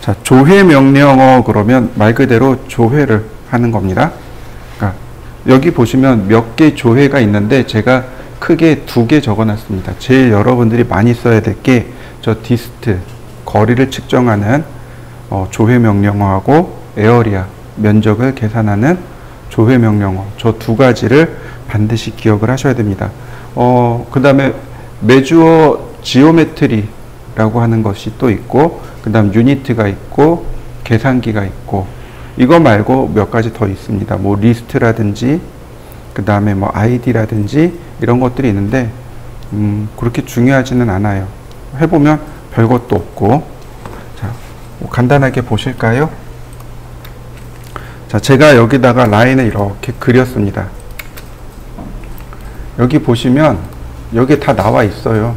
자, 조회 명령어 그러면 말 그대로 조회를 하는 겁니다. 그러니까 여기 보시면 몇 개 조회가 있는데 제가 크게 2개 적어놨습니다. 제일 여러분들이 많이 써야 될 게 저 디스트, 거리를 측정하는 조회 명령어하고 에어리아, 면적을 계산하는 조회 명령어, 저 2가지를 반드시 기억을 하셔야 됩니다. 그 다음에 메주어 지오메트리라고 하는 것이 또 있고, 그 다음 유니트가 있고, 계산기가 있고, 이거 말고 몇 가지 더 있습니다. 뭐 리스트라든지, 그 다음에 뭐 아이디라든지 이런 것들이 있는데, 그렇게 중요하지는 않아요. 해보면 별것도 없고. 자, 뭐 간단하게 보실까요? 자, 제가 여기다가 라인을 이렇게 그렸습니다. 여기 보시면 여기 다 나와 있어요.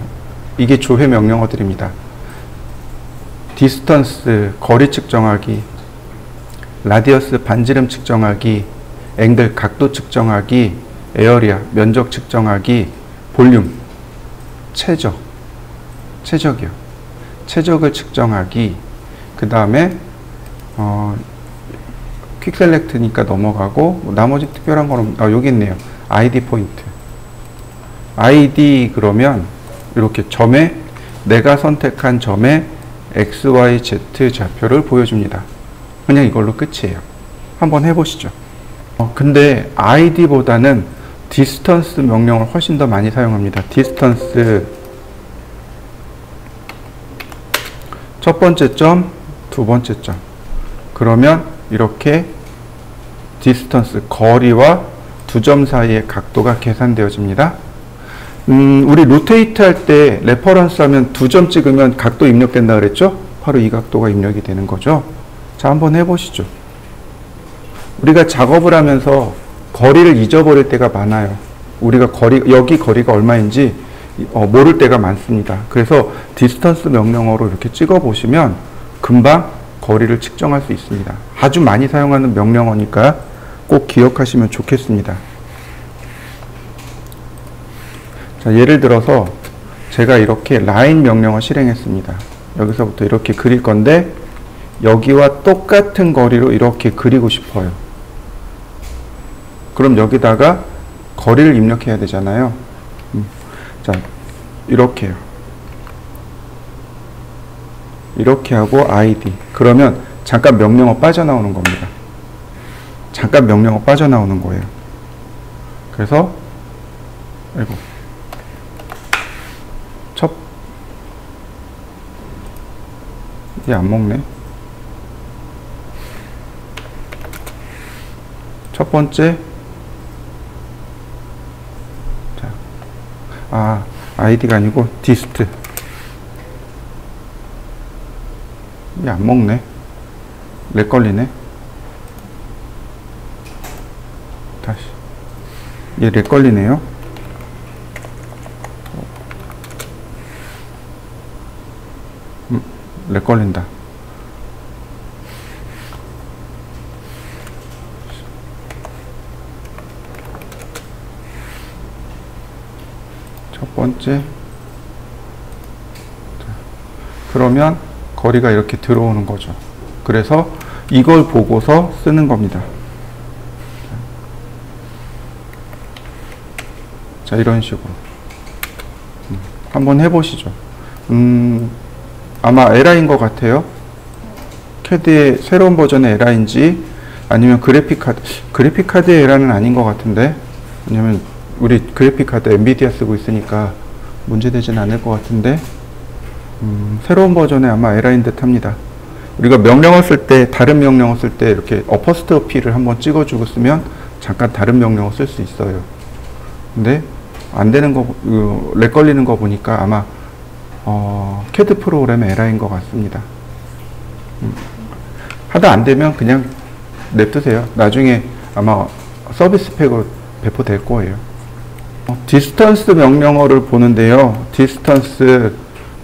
이게 조회 명령어들입니다. 디스턴스, 거리 측정하기, 라디어스, 반지름 측정하기, 앵글, 각도 측정하기, 에어리아, 면적 측정하기, 볼륨, 최적이요. 최적을 측정하기, 그 다음에 퀵 셀렉트니까 넘어가고, 나머지 특별한 거는 여기 있네요. 아이디 포인트. 아이디 그러면 이렇게 점에, 내가 선택한 점에 X, Y, Z 좌표를 보여줍니다. 그냥 이걸로 끝이에요. 한번 해보시죠. 근데 아이디보다는 디스턴스 명령을 훨씬 더 많이 사용합니다. 디스턴스, 첫 번째 점, 두 번째 점. 그러면 이렇게 디스턴스, 거리와 두 점 사이의 각도가 계산되어집니다. 우리 로테이트 할 때 레퍼런스 하면 2점 찍으면 각도 입력된다 그랬죠? 바로 이 각도가 입력이 되는 거죠. 자, 한번 해보시죠. 우리가 작업을 하면서 거리를 잊어버릴 때가 많아요. 우리가 여기 거리가 얼마인지 모를 때가 많습니다. 그래서 디스턴스 명령어로 이렇게 찍어 보시면 금방 거리를 측정할 수 있습니다. 아주 많이 사용하는 명령어니까 꼭 기억하시면 좋겠습니다. 자, 예를 들어서 제가 이렇게 라인 명령어 실행했습니다. 여기서부터 이렇게 그릴 건데 여기와 똑같은 거리로 이렇게 그리고 싶어요. 그럼 여기다가 거리를 입력해야 되잖아요. 자, 이렇게요. 이렇게 하고 아이디. 그러면 잠깐 명령어 빠져나오는 겁니다. 잠깐 명령어 빠져나오는 거예요. 그래서 아이고. 이게 안 먹네. 첫 번째. 자, 아이디가 아니고 디스트. 이게 안 먹네. 렉 걸리네. 다시. 얘 렉 걸리네요. 렉 걸린다. 첫 번째. 그러면 거리가 이렇게 들어오는 거죠. 그래서 이걸 보고서 쓰는 겁니다. 자, 이런 식으로. 한번 해보시죠. 아마 에라인 것 같아요. 캐드의 새로운 버전의 에라인지 아니면 그래픽카드의 에라는 아닌 것 같은데, 왜냐면 우리 그래픽카드 엔비디아 쓰고 있으니까 문제되진 않을 것 같은데, 새로운 버전의 아마 에라인 듯 합니다. 우리가 명령어 쓸 때, 다른 명령어 쓸 때 이렇게 어퍼스트로피를 한번 찍어주고 쓰면 잠깐 다른 명령어 쓸 수 있어요. 근데 안 되는 거, 렉 걸리는 거 보니까 아마 캐드 프로그램의 에러인 것 같습니다. 하다 안 되면 그냥 냅두세요. 나중에 아마 서비스 팩으로 배포될 거예요. 디스턴스 명령어를 보는데요. 디스턴스,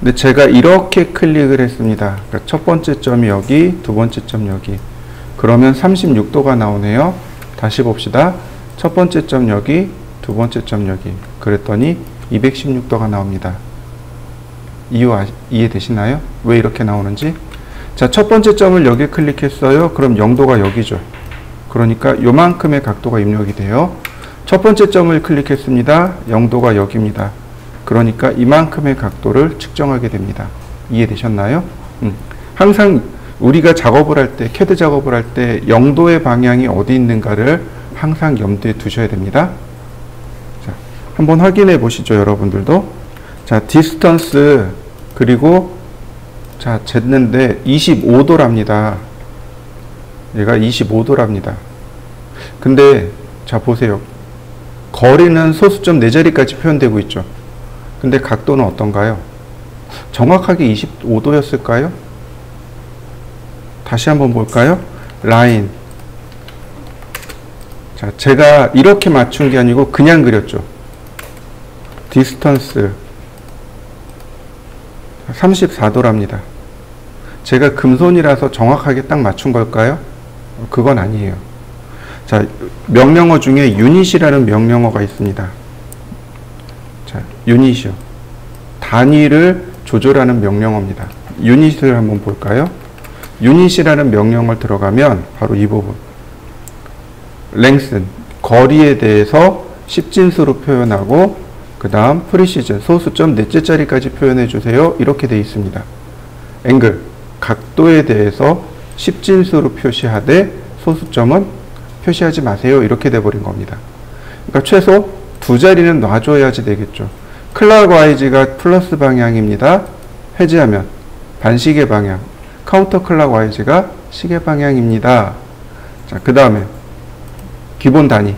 근데 제가 이렇게 클릭을 했습니다. 그러니까 첫 번째 점이 여기, 두 번째 점 여기. 그러면 36도가 나오네요. 다시 봅시다. 첫 번째 점 여기, 두 번째 점 여기. 그랬더니 216도가 나옵니다. 이해되시나요? 왜 이렇게 나오는지? 자, 첫 번째 점을 여기 클릭했어요. 그럼 0도가 여기죠. 그러니까 요만큼의 각도가 입력이 돼요. 첫 번째 점을 클릭했습니다. 0도가 여기입니다. 그러니까 이만큼의 각도를 측정하게 됩니다. 이해되셨나요? 항상 우리가 작업을 할 때, CAD 작업을 할 때 0도의 방향이 어디 있는가를 항상 염두에 두셔야 됩니다. 자, 한번 확인해 보시죠, 여러분들도. 자, 디스턴스, 그리고 자, 쟀는데 25도랍니다. 얘가 25도랍니다. 근데 자, 보세요. 거리는 소수점 4자리까지 표현되고 있죠. 근데 각도는 어떤가요? 정확하게 25도였을까요? 다시 한번 볼까요? 라인. 자, 제가 이렇게 맞춘 게 아니고 그냥 그렸죠. 디스턴스 34도랍니다. 제가 금손이라서 정확하게 딱 맞춘 걸까요? 그건 아니에요. 자, 명령어 중에 유닛이라는 명령어가 있습니다. 자, 유닛이요. 단위를 조절하는 명령어입니다. 유닛을 한번 볼까요? 유닛이라는 명령어를 들어가면 바로 이 부분. length, 거리에 대해서 십진수로 표현하고 그 다음 프리시즌, 소수점 넷째 자리까지 표현해 주세요. 이렇게 되어 있습니다. angle, 각도에 대해서 십진수로 표시하되 소수점은 표시하지 마세요. 이렇게 돼버린 겁니다. 그러니까 최소 2자리는 놔줘야지 되겠죠. 클락와이즈가 플러스 방향입니다. 해제하면 반시계 방향, 카운터 클락와이즈가 시계 방향입니다. 자, 그 다음에 기본 단위,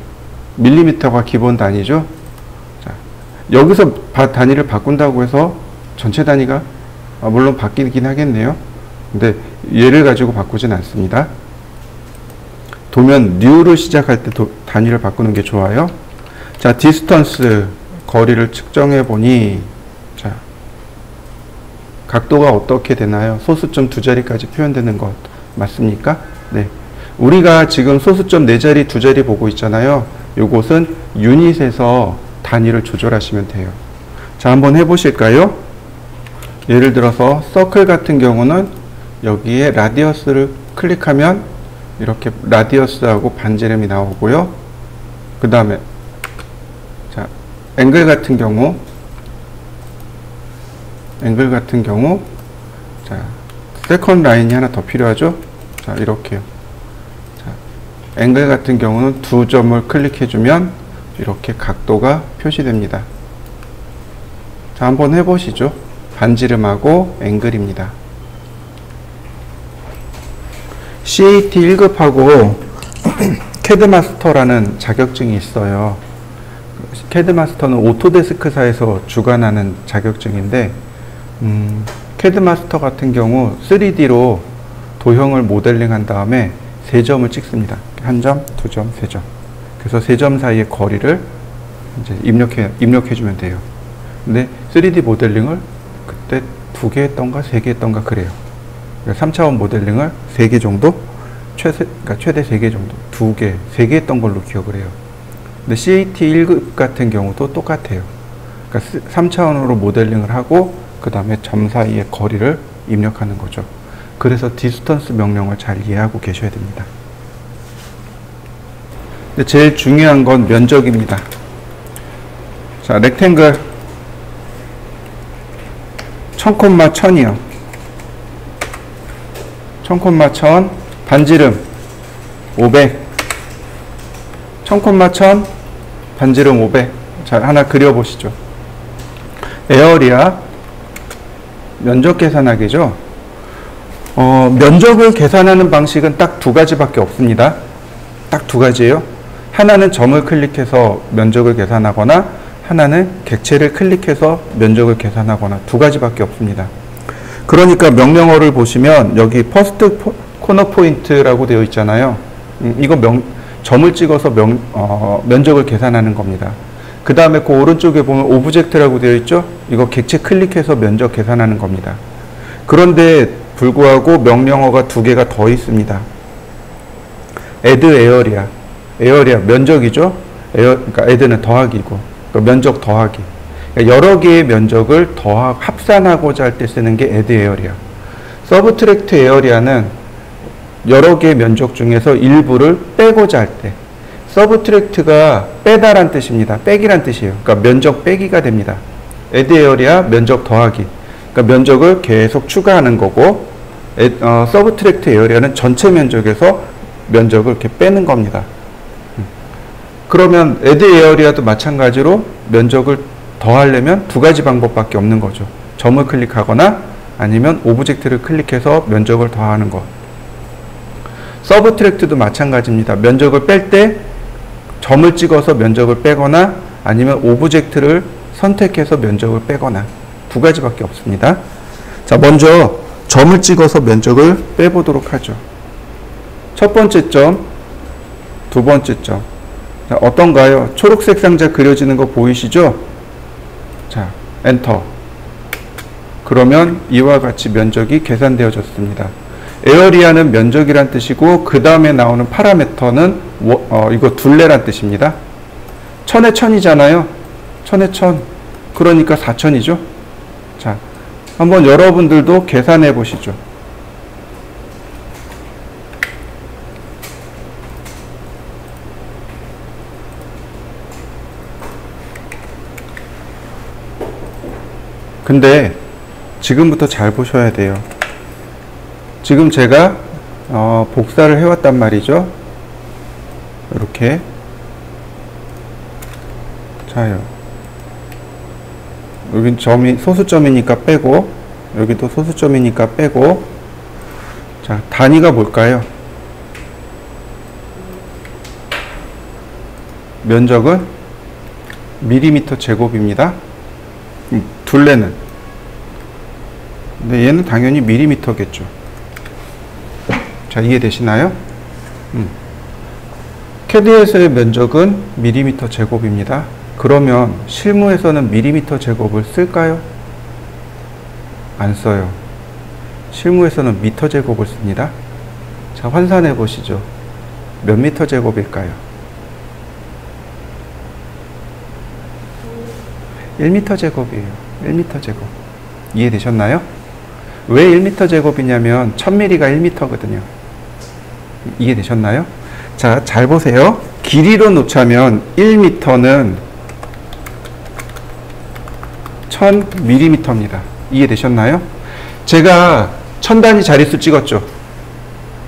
밀리미터가 기본 단위죠. 자, 여기서 단위를 바꾼다고 해서 전체 단위가 물론 바뀌긴 하겠네요. 근데 얘를 가지고 바꾸진 않습니다. 도면 new로 시작할 때 단위를 바꾸는 게 좋아요. 자, 디스턴스, 거리를 측정해 보니 자, 각도가 어떻게 되나요? 소수점 2자리까지 표현되는 것 맞습니까? 네. 우리가 지금 소수점 4자리, 2자리 보고 있잖아요. 요것은 유닛에서 단위를 조절하시면 돼요. 자, 한번 해보실까요? 예를 들어서 서클 같은 경우는 여기에 라디어스를 클릭하면 이렇게 라디어스하고 반지름이 나오고요. 그 다음에 자, 앵글 같은 경우 자, 세컨 라인이 하나 더 필요하죠. 자, 이렇게요. 자, 앵글 같은 경우는 2점을 클릭해주면 이렇게 각도가 표시됩니다. 자, 한번 해보시죠. 반지름하고 앵글입니다. CAT 1급하고 CAD 마스터라는 자격증이 있어요. CAD 마스터는 오토데스크사에서 주관하는 자격증인데 CAD 마스터 같은 경우 3D로 도형을 모델링한 다음에 3점을 찍습니다. 1점, 2점, 3점. 그래서 3점 사이의 거리를 이제 입력해주면 돼요. 근데 3D 모델링을 그때 2개 했던가 3개 했던가 그래요. 3차원 모델링을 3개 정도, 그러니까 최대 3개 정도, 2개, 3개 했던 걸로 기억을 해요. 근데 CAT 1급 같은 경우도 똑같아요. 그러니까 3차원으로 모델링을 하고 그 다음에 점 사이의 거리를 입력하는 거죠. 그래서 디스턴스 명령을 잘 이해하고 계셔야 됩니다. 근데 제일 중요한 건 면적입니다. 자, 렉탱글 1000, 1000이요. 1000, 1000, 반지름 500, 1000, 1000, 반지름 500. 자, 하나 그려보시죠. 에어리아 면적 계산하기죠. 면적을 계산하는 방식은 딱 2가지밖에 없습니다. 딱 2가지예요. 하나는 점을 클릭해서 면적을 계산하거나 하나는 객체를 클릭해서 면적을 계산하거나 2가지밖에 없습니다. 그러니까 명령어를 보시면 여기 퍼스트 코너 포인트라고 되어 있잖아요. 이거 점을 찍어서 면적을 계산하는 겁니다. 그 다음에 그 오른쪽에 보면 오브젝트라고 되어 있죠. 이거 객체 클릭해서 면적 계산하는 겁니다. 그런데 불구하고 명령어가 2개가 더 있습니다. add 에어리아 면적이죠. 그러니까 add는 더하기고 그러니까 면적 더하기. 그러니까 여러 개의 면적을 합산하고자 할 때 쓰는 게 add 에어리아. 서브트랙트 에어리아는 여러 개의 면적 중에서 일부를 빼고자 할 때, 서브트랙트가 빼다란 뜻입니다. 빼기란 뜻이에요. 그러니까 면적 빼기가 됩니다. 애드 에어리아 면적 더하기. 그러니까 면적을 계속 추가하는 거고, 서브트랙트 에어리아는 전체 면적에서 면적을 이렇게 빼는 겁니다. 그러면 애드 에어리아도 마찬가지로 면적을 더하려면 두 가지 방법밖에 없는 거죠. 점을 클릭하거나 아니면 오브젝트를 클릭해서 면적을 더하는 것. 서브트랙트도 마찬가지입니다. 면적을 뺄 때 점을 찍어서 면적을 빼거나 아니면 오브젝트를 선택해서 면적을 빼거나 두 가지밖에 없습니다. 자, 먼저 점을 찍어서 면적을 빼보도록 하죠. 첫 번째 점, 두 번째 점. 자, 어떤가요? 초록색 상자 그려지는 거 보이시죠? 자, 엔터. 그러면 이와 같이 면적이 계산되어졌습니다. 에어리아는 면적이란 뜻이고 그 다음에 나오는 파라미터는 이거 둘레란 뜻입니다. 1000에 1000이잖아요. 1000에 1000. 그러니까 4000이죠. 자, 한번 여러분들도 계산해 보시죠. 근데 지금부터 잘 보셔야 돼요. 지금 제가 복사를 해왔단 말이죠. 이렇게. 자요. 여긴 점이 소수점이니까 빼고, 여기도 소수점이니까 빼고. 자, 단위가 뭘까요? 면적은 밀리미터 제곱입니다. 둘레는. 근데 얘는 당연히 밀리미터겠죠. 자, 이해되시나요? 캐드에서의 면적은 밀리미터 제곱입니다. 그러면 실무에서는 밀리미터 제곱을 쓸까요? 안 써요. 실무에서는 미터 제곱을 씁니다. 자, 환산해 보시죠. 몇 미터 제곱일까요? 1미터 제곱이에요. 1미터 제곱. 이해되셨나요? 왜 1미터 제곱이냐면 1000mm가 1미터거든요. 이해되셨나요? 자, 잘 보세요. 길이로 놓자면 1미터는 1000mm입니다. 이해되셨나요? 제가 1000단위 자릿수 찍었죠?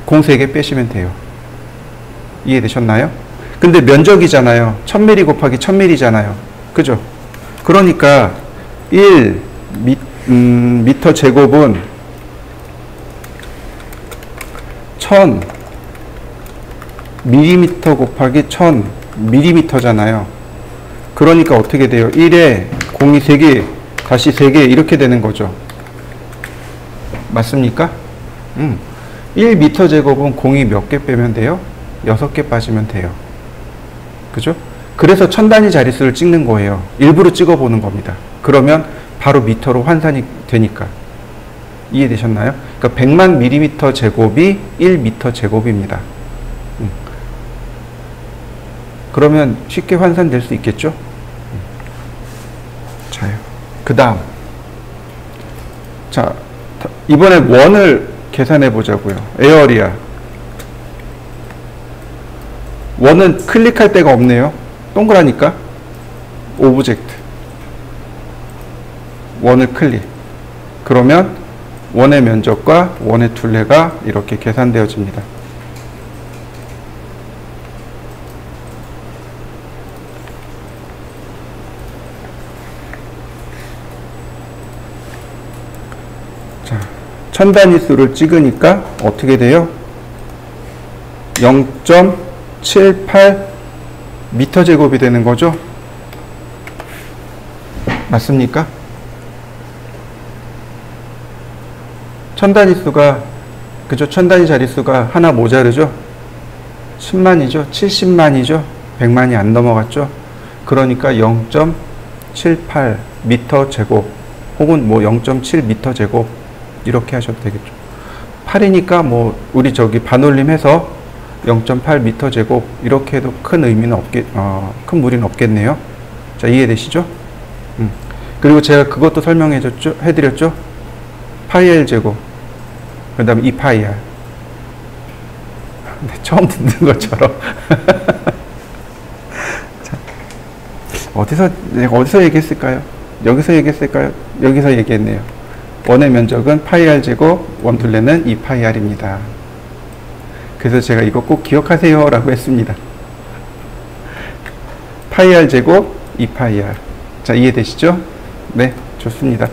공 3개 빼시면 돼요. 이해되셨나요? 근데 면적이잖아요. 1000mm 곱하기 1000mm잖아요. 그죠? 그러니까 1미터 제곱은 1000mm 곱하기 1000mm잖아요. 그러니까 어떻게 돼요? 1에 공이 3개, 다시 3개 이렇게 되는 거죠. 맞습니까? 1미터 제곱은 공이 몇 개 빼면 돼요? 6개 빠지면 돼요. 그죠? 그래서 1000단위 자릿수를 찍는 거예요. 일부러 찍어보는 겁니다. 그러면 바로 미터로 환산이 되니까. 이해되셨나요? 그러니까 100만 밀리미터 제곱이 1미터 제곱입니다. 그러면 쉽게 환산될 수 있겠죠? 자요. 그 다음. 자, 이번에 원을 계산해 보자고요. 에어리아. 원은 클릭할 데가 없네요. 동그라니까. 오브젝트. 원을 클릭. 그러면 원의 면적과 원의 둘레가 이렇게 계산되어집니다. 자, 1000단위수를 찍으니까 어떻게 돼요? 0.78 미터 제곱이 되는 거죠? 맞습니까? 1000단위수가, 그죠? 1000단위 자릿수가 하나 모자르죠? 10만이죠? 70만이죠? 100만이 안 넘어갔죠? 그러니까 0.78 미터 제곱 혹은 뭐 0.7 미터 제곱 이렇게 하셔도 되겠죠. 8이니까 뭐 우리 저기 반올림 해서 0.8 미터 제곱 이렇게 해도 큰 의미는 큰 무리는 없겠네요. 자, 이해되시죠? 그리고 제가 그것도 설명해드렸죠? 파이 L 제곱. 그 다음에 2파이r. 네, 처음 듣는 것처럼. 자, 어디서 얘기했을까요? 여기서 얘기했을까요? 여기서 얘기했네요. 원의 면적은 파이r 제곱, 원둘레는 2파이r입니다. 그래서 제가 이거 꼭 기억하세요 라고 했습니다. 파이r 제곱 2파이r. 자, 이해되시죠? 네, 좋습니다.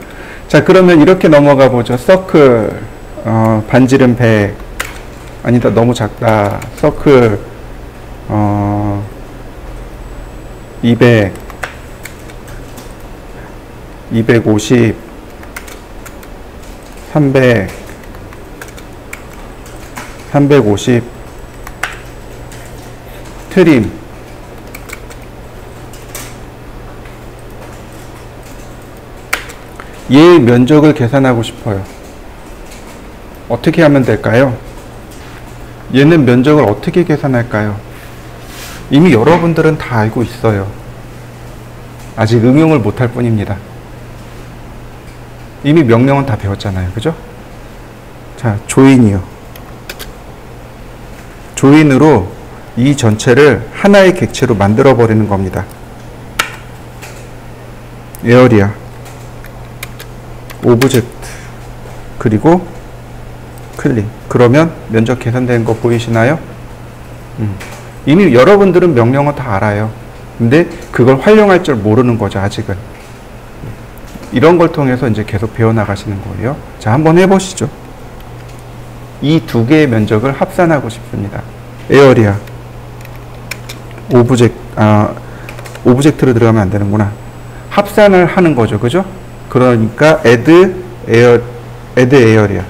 자, 그러면 이렇게 넘어가 보죠. 서클, 반지름 100. 아니다, 너무 작다. 서클, 200, 250, 300, 350, 트림, 얘의 면적을 계산하고 싶어요. 어떻게 하면 될까요? 얘는 면적을 어떻게 계산할까요? 이미 여러분들은 다 알고 있어요. 아직 응용을 못할 뿐입니다. 이미 명령은 다 배웠잖아요. 그죠? 자, 조인이요. 조인으로 이 전체를 하나의 객체로 만들어 버리는 겁니다. 에어리아, 오브젝트, 그리고 클릭. 그러면 면적 계산된 거 보이시나요? 이미 여러분들은 명령어 다 알아요. 근데 그걸 활용할 줄 모르는 거죠, 아직은. 이런 걸 통해서 이제 계속 배워나가시는 거예요. 자, 한번 해보시죠. 이 두 개의 면적을 합산하고 싶습니다. 에어리아, 오브젝트로 들어가면 안 되는구나. 합산을 하는 거죠, 그죠? 그러니까 add 에어리아.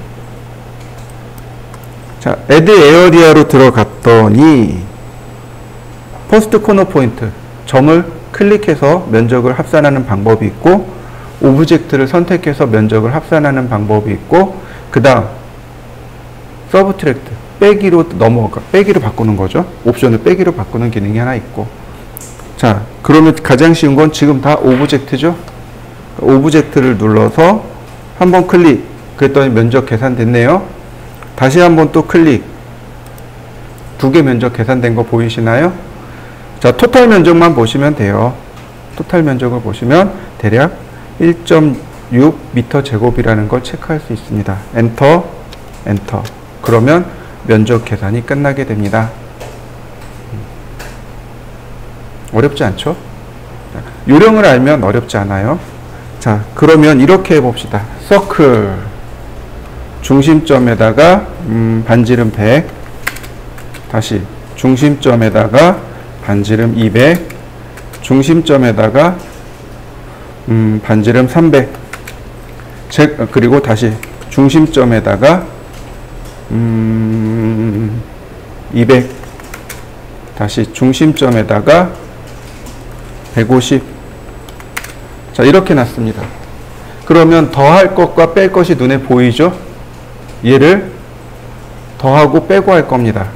자, add 에어리아로 들어갔더니 퍼스트 코너 포인트, 점을 클릭해서 면적을 합산하는 방법이 있고, 오브젝트를 선택해서 면적을 합산하는 방법이 있고, 그 다음 서브트랙트, 빼기로 빼기로 바꾸는 거죠. 옵션을 빼기로 바꾸는 기능이 하나 있고. 자, 그러면 가장 쉬운 건 지금 다 오브젝트죠. 오브젝트를 눌러서 한번 클릭, 그랬더니 면적 계산됐네요. 다시 한번 또 클릭, 두 개 면적 계산된 거 보이시나요? 자, 토탈 면적만 보시면 돼요. 토탈 면적을 보시면 대략 1.6m 제곱이라는 걸 체크할 수 있습니다. 엔터, 엔터. 그러면 면적 계산이 끝나게 됩니다. 어렵지 않죠? 요령을 알면 어렵지 않아요. 자, 그러면 이렇게 해봅시다. 서클, 중심점에다가 반지름 100, 다시 중심점에다가 반지름 200, 중심점에다가 반지름 300, 그리고 다시 중심점에다가 200, 다시 중심점에다가 150. 자, 이렇게 놨습니다. 그러면 더할 것과 뺄 것이 눈에 보이죠? 얘를 더하고 빼고 할 겁니다.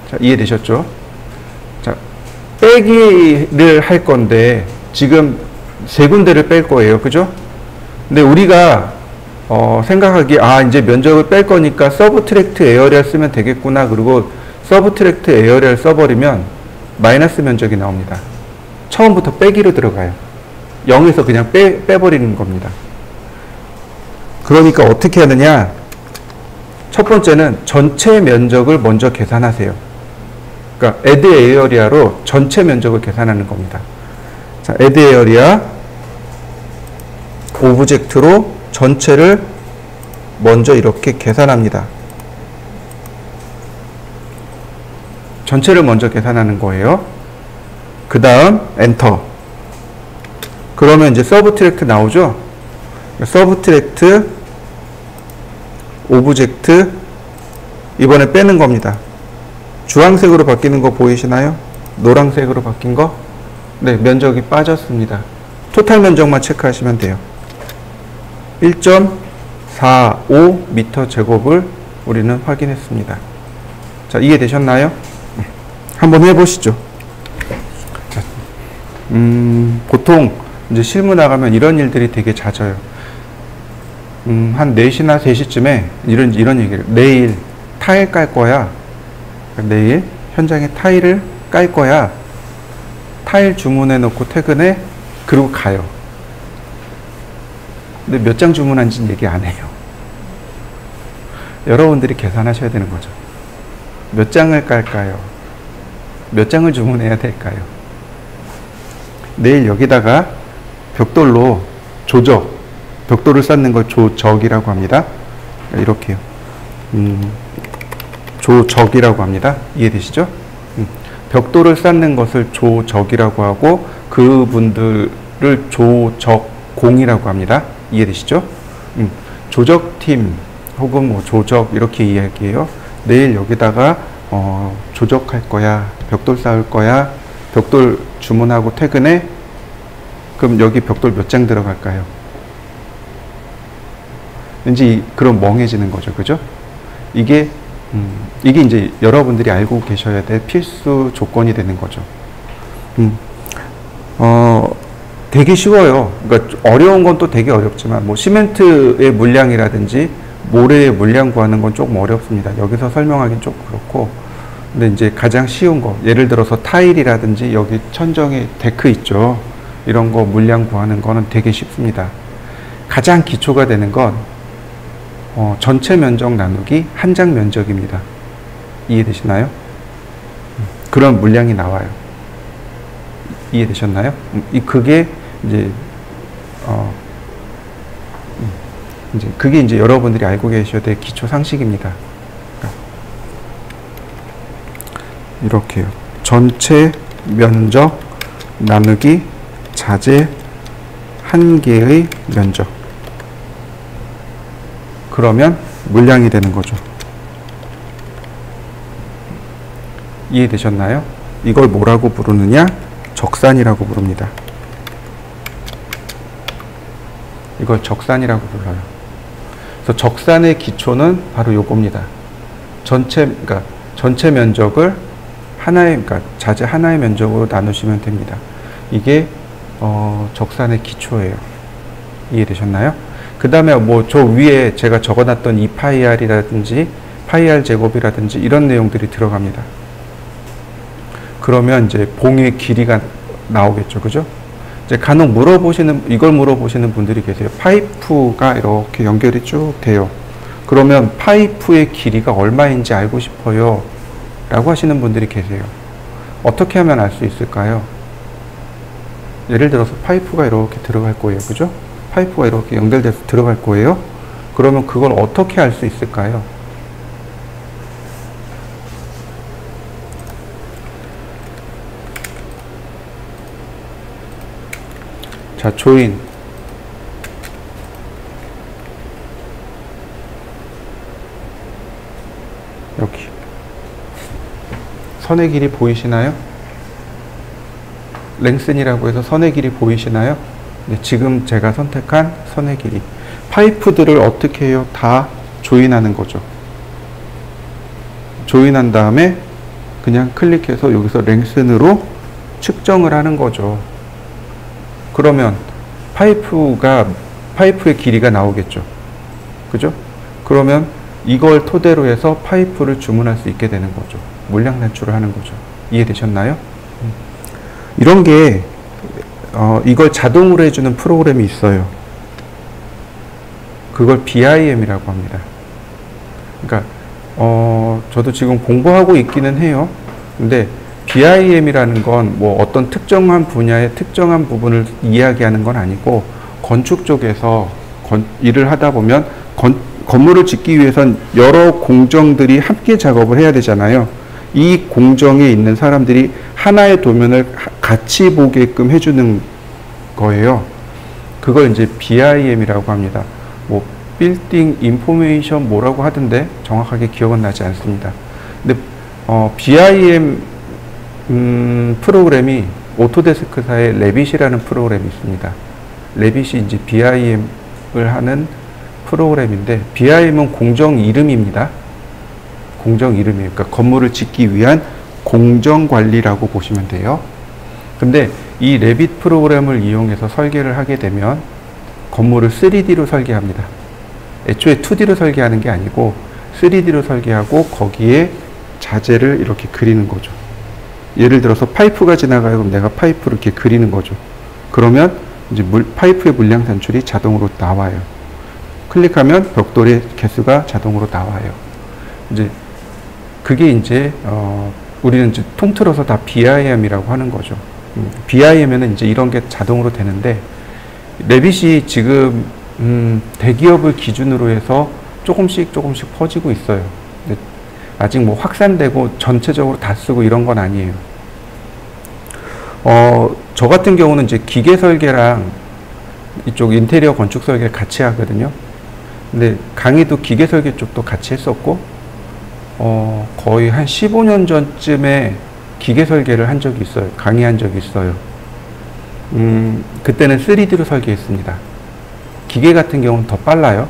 자, 이해되셨죠? 자, 빼기를 할 건데 지금 세 군데를 뺄 거예요. 그죠? 근데 우리가 생각하기에 이제 면적을 뺄 거니까 서브트랙트 에어리아 쓰면 되겠구나. 그리고 서브트랙트 에어리아를 써버리면 마이너스 면적이 나옵니다. 처음부터 빼기로 들어가요. 0에서 그냥 빼버리는 겁니다. 그러니까 어떻게 하느냐? 첫 번째는 전체 면적을 먼저 계산하세요. 그러니까 add 에어리아로 전체 면적을 계산하는 겁니다. 자, add 에어리아 오브젝트로 전체를 먼저 이렇게 계산합니다. 전체를 먼저 계산하는 거예요. 그 다음 엔터. 그러면 이제 서브트랙트 나오죠? 서브트랙트 오브젝트 이번에 빼는 겁니다. 주황색으로 바뀌는 거 보이시나요? 노란색으로 바뀐 거? 네, 면적이 빠졌습니다. 토탈 면적만 체크하시면 돼요. 1.45m 제곱을 우리는 확인했습니다. 자, 이해되셨나요? 한번 해보시죠. 자, 보통 이제 실무 나가면 이런 일들이 되게 잦아요. 한 4시나 3시쯤에 이런 얘기를, 내일 타일 깔 거야. 내일 현장에 타일을 깔 거야. 타일 주문해 놓고 퇴근해. 그리고 가요. 근데 몇 장 주문한지는 얘기 안 해요. 여러분들이 계산하셔야 되는 거죠. 몇 장을 깔까요? 몇 장을 주문해야 될까요? 내일 여기다가 벽돌로 벽돌을 쌓는 걸 조적이라고 합니다. 이렇게요. 조적이라고 합니다. 이해되시죠? 벽돌을 쌓는 것을 조적이라고 하고 그분들을 조적공이라고 합니다. 이해되시죠? 조적팀 혹은 뭐 조적 이렇게 이야기해요. 내일 여기다가 조적할 거야. 벽돌 쌓을 거야. 벽돌 주문하고 퇴근해. 그럼 여기 벽돌 몇 장 들어갈까요? 왠지 그럼 멍해지는 거죠. 그죠? 이게 이제 여러분들이 알고 계셔야 될 필수 조건이 되는 거죠. 되게 쉬워요. 그러니까 어려운 건 또 되게 어렵지만, 뭐 시멘트의 물량이라든지 모래의 물량 구하는 건 조금 어렵습니다. 여기서 설명하기는 조금 그렇고. 근데 이제 가장 쉬운 거, 예를 들어서 타일이라든지 여기 천정에 데크 있죠. 이런 거 물량 구하는 거는 되게 쉽습니다. 가장 기초가 되는 건 전체 면적 나누기 한 장 면적입니다. 이해되시나요? 그런 물량이 나와요. 이해되셨나요? 그게 이제 그게 이제 여러분들이 알고 계셔야 될 기초 상식입니다. 이렇게요. 전체 면적 나누기 자재 한 개의 면적. 그러면 물량이 되는 거죠. 이해되셨나요? 이걸 뭐라고 부르느냐? 적산이라고 부릅니다. 이걸 적산이라고 불러요. 그래서 적산의 기초는 바로 요겁니다. 그러니까 전체 면적을 그러니까 자재 하나의 면적으로 나누시면 됩니다. 이게 적산의 기초예요. 이해되셨나요? 그 다음에 뭐 저 위에 제가 적어놨던 이 파이알이라든지 파이알 제곱이라든지 이런 내용들이 들어갑니다. 그러면 이제 봉의 길이가 나오겠죠. 그죠? 이제 간혹 이걸 물어보시는 분들이 계세요. 파이프가 이렇게 연결이 쭉 돼요. 그러면 파이프의 길이가 얼마인지 알고 싶어요. 라고 하시는 분들이 계세요. 어떻게 하면 알 수 있을까요? 예를 들어서 파이프가 이렇게 들어갈 거예요. 그죠? 파이프가 이렇게 연결돼서 들어갈 거예요. 그러면 그걸 어떻게 알 수 있을까요? 자, 조인. 여기. 선의 길이 보이시나요? 랭슨이라고 해서 선의 길이 보이시나요? 네, 지금 제가 선택한 선의 길이. 파이프들을 어떻게 해요? 다 조인하는 거죠. 조인한 다음에 그냥 클릭해서 여기서 랭슨으로 측정을 하는 거죠. 그러면 파이프의 길이가 나오겠죠. 그죠? 그러면 이걸 토대로 해서 파이프를 주문할 수 있게 되는 거죠. 물량 단출을 하는 거죠. 이해되셨나요? 이런 게 이걸 자동으로 해주는 프로그램이 있어요. 그걸 BIM이라고 합니다. 그러니까 저도 지금 공부하고 있기는 해요. 근데 BIM이라는 건 뭐 어떤 특정한 분야의 특정한 부분을 이야기하는 건 아니고, 건축 쪽에서 일을 하다 보면 건물을 짓기 위해선 여러 공정들이 함께 작업을 해야 되잖아요. 이 공정에 있는 사람들이 하나의 도면을 같이 보게끔 해주는 거예요. 그걸 이제 BIM이라고 합니다. 뭐 빌딩 인포메이션 뭐라고 하던데 정확하게 기억은 나지 않습니다. 근데 BIM 프로그램이 오토데스크사의 레빗이라는 프로그램이 있습니다. 레빗이 이제 BIM을 하는 프로그램인데, BIM은 공정 이름입니다. 공정 이름이에요. 그러니까 건물을 짓기 위한 공정 관리라고 보시면 돼요. 근데 이 레빗 프로그램을 이용해서 설계를 하게 되면 건물을 3D로 설계합니다. 애초에 2D로 설계하는 게 아니고 3D로 설계하고 거기에 자재를 이렇게 그리는 거죠. 예를 들어서 파이프가 지나가요. 그럼 내가 파이프를 이렇게 그리는 거죠. 그러면 이제 파이프의 물량 산출이 자동으로 나와요. 클릭하면 벽돌의 개수가 자동으로 나와요. 이제 그게 이제 우리는 이제 통틀어서 다 BIM이라고 하는 거죠. BIM에는 이제 이런 게 자동으로 되는데 레빗이 지금 대기업을 기준으로 해서 조금씩 퍼지고 있어요. 근데 아직 뭐 확산되고 전체적으로 다 쓰고 이런 건 아니에요. 저 같은 경우는 이제 기계 설계랑 이쪽 인테리어 건축 설계를 같이 하거든요. 근데 강의도 기계 설계 쪽도 같이 했었고, 거의 한 15년 전쯤에 기계 설계를 한 적이 있어요. 강의한 적이 있어요. 그때는 3D로 설계했습니다. 기계 같은 경우는 더 빨라요.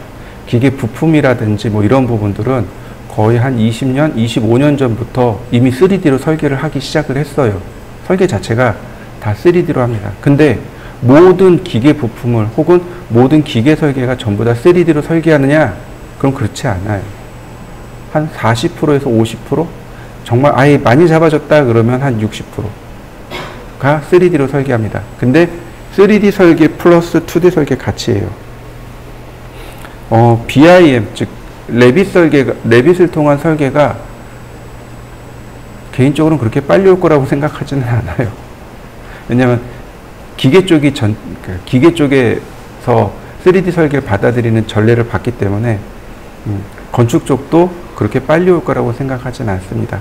기계 부품이라든지 뭐 이런 부분들은 거의 한 20년, 25년 전부터 이미 3D로 설계를 하기 시작을 했어요. 설계 자체가 다 3D로 합니다. 근데 모든 기계 부품을 혹은 모든 기계 설계가 전부 다 3D로 설계하느냐? 그럼 그렇지 않아요. 한 40%에서 50%? 정말 아예 많이 잡아줬다 그러면 한 60%가 3D로 설계합니다. 근데 3D 설계 플러스 2D 설계 같이 해요. BIM, 즉 레빗을 통한 설계가 개인적으로는 그렇게 빨리 올 거라고 생각하지는 않아요. 왜냐하면 기계 쪽에서 3D 설계를 받아들이는 전례를 봤기 때문에 건축 쪽도 그렇게 빨리 올 거라고 생각하지는 않습니다.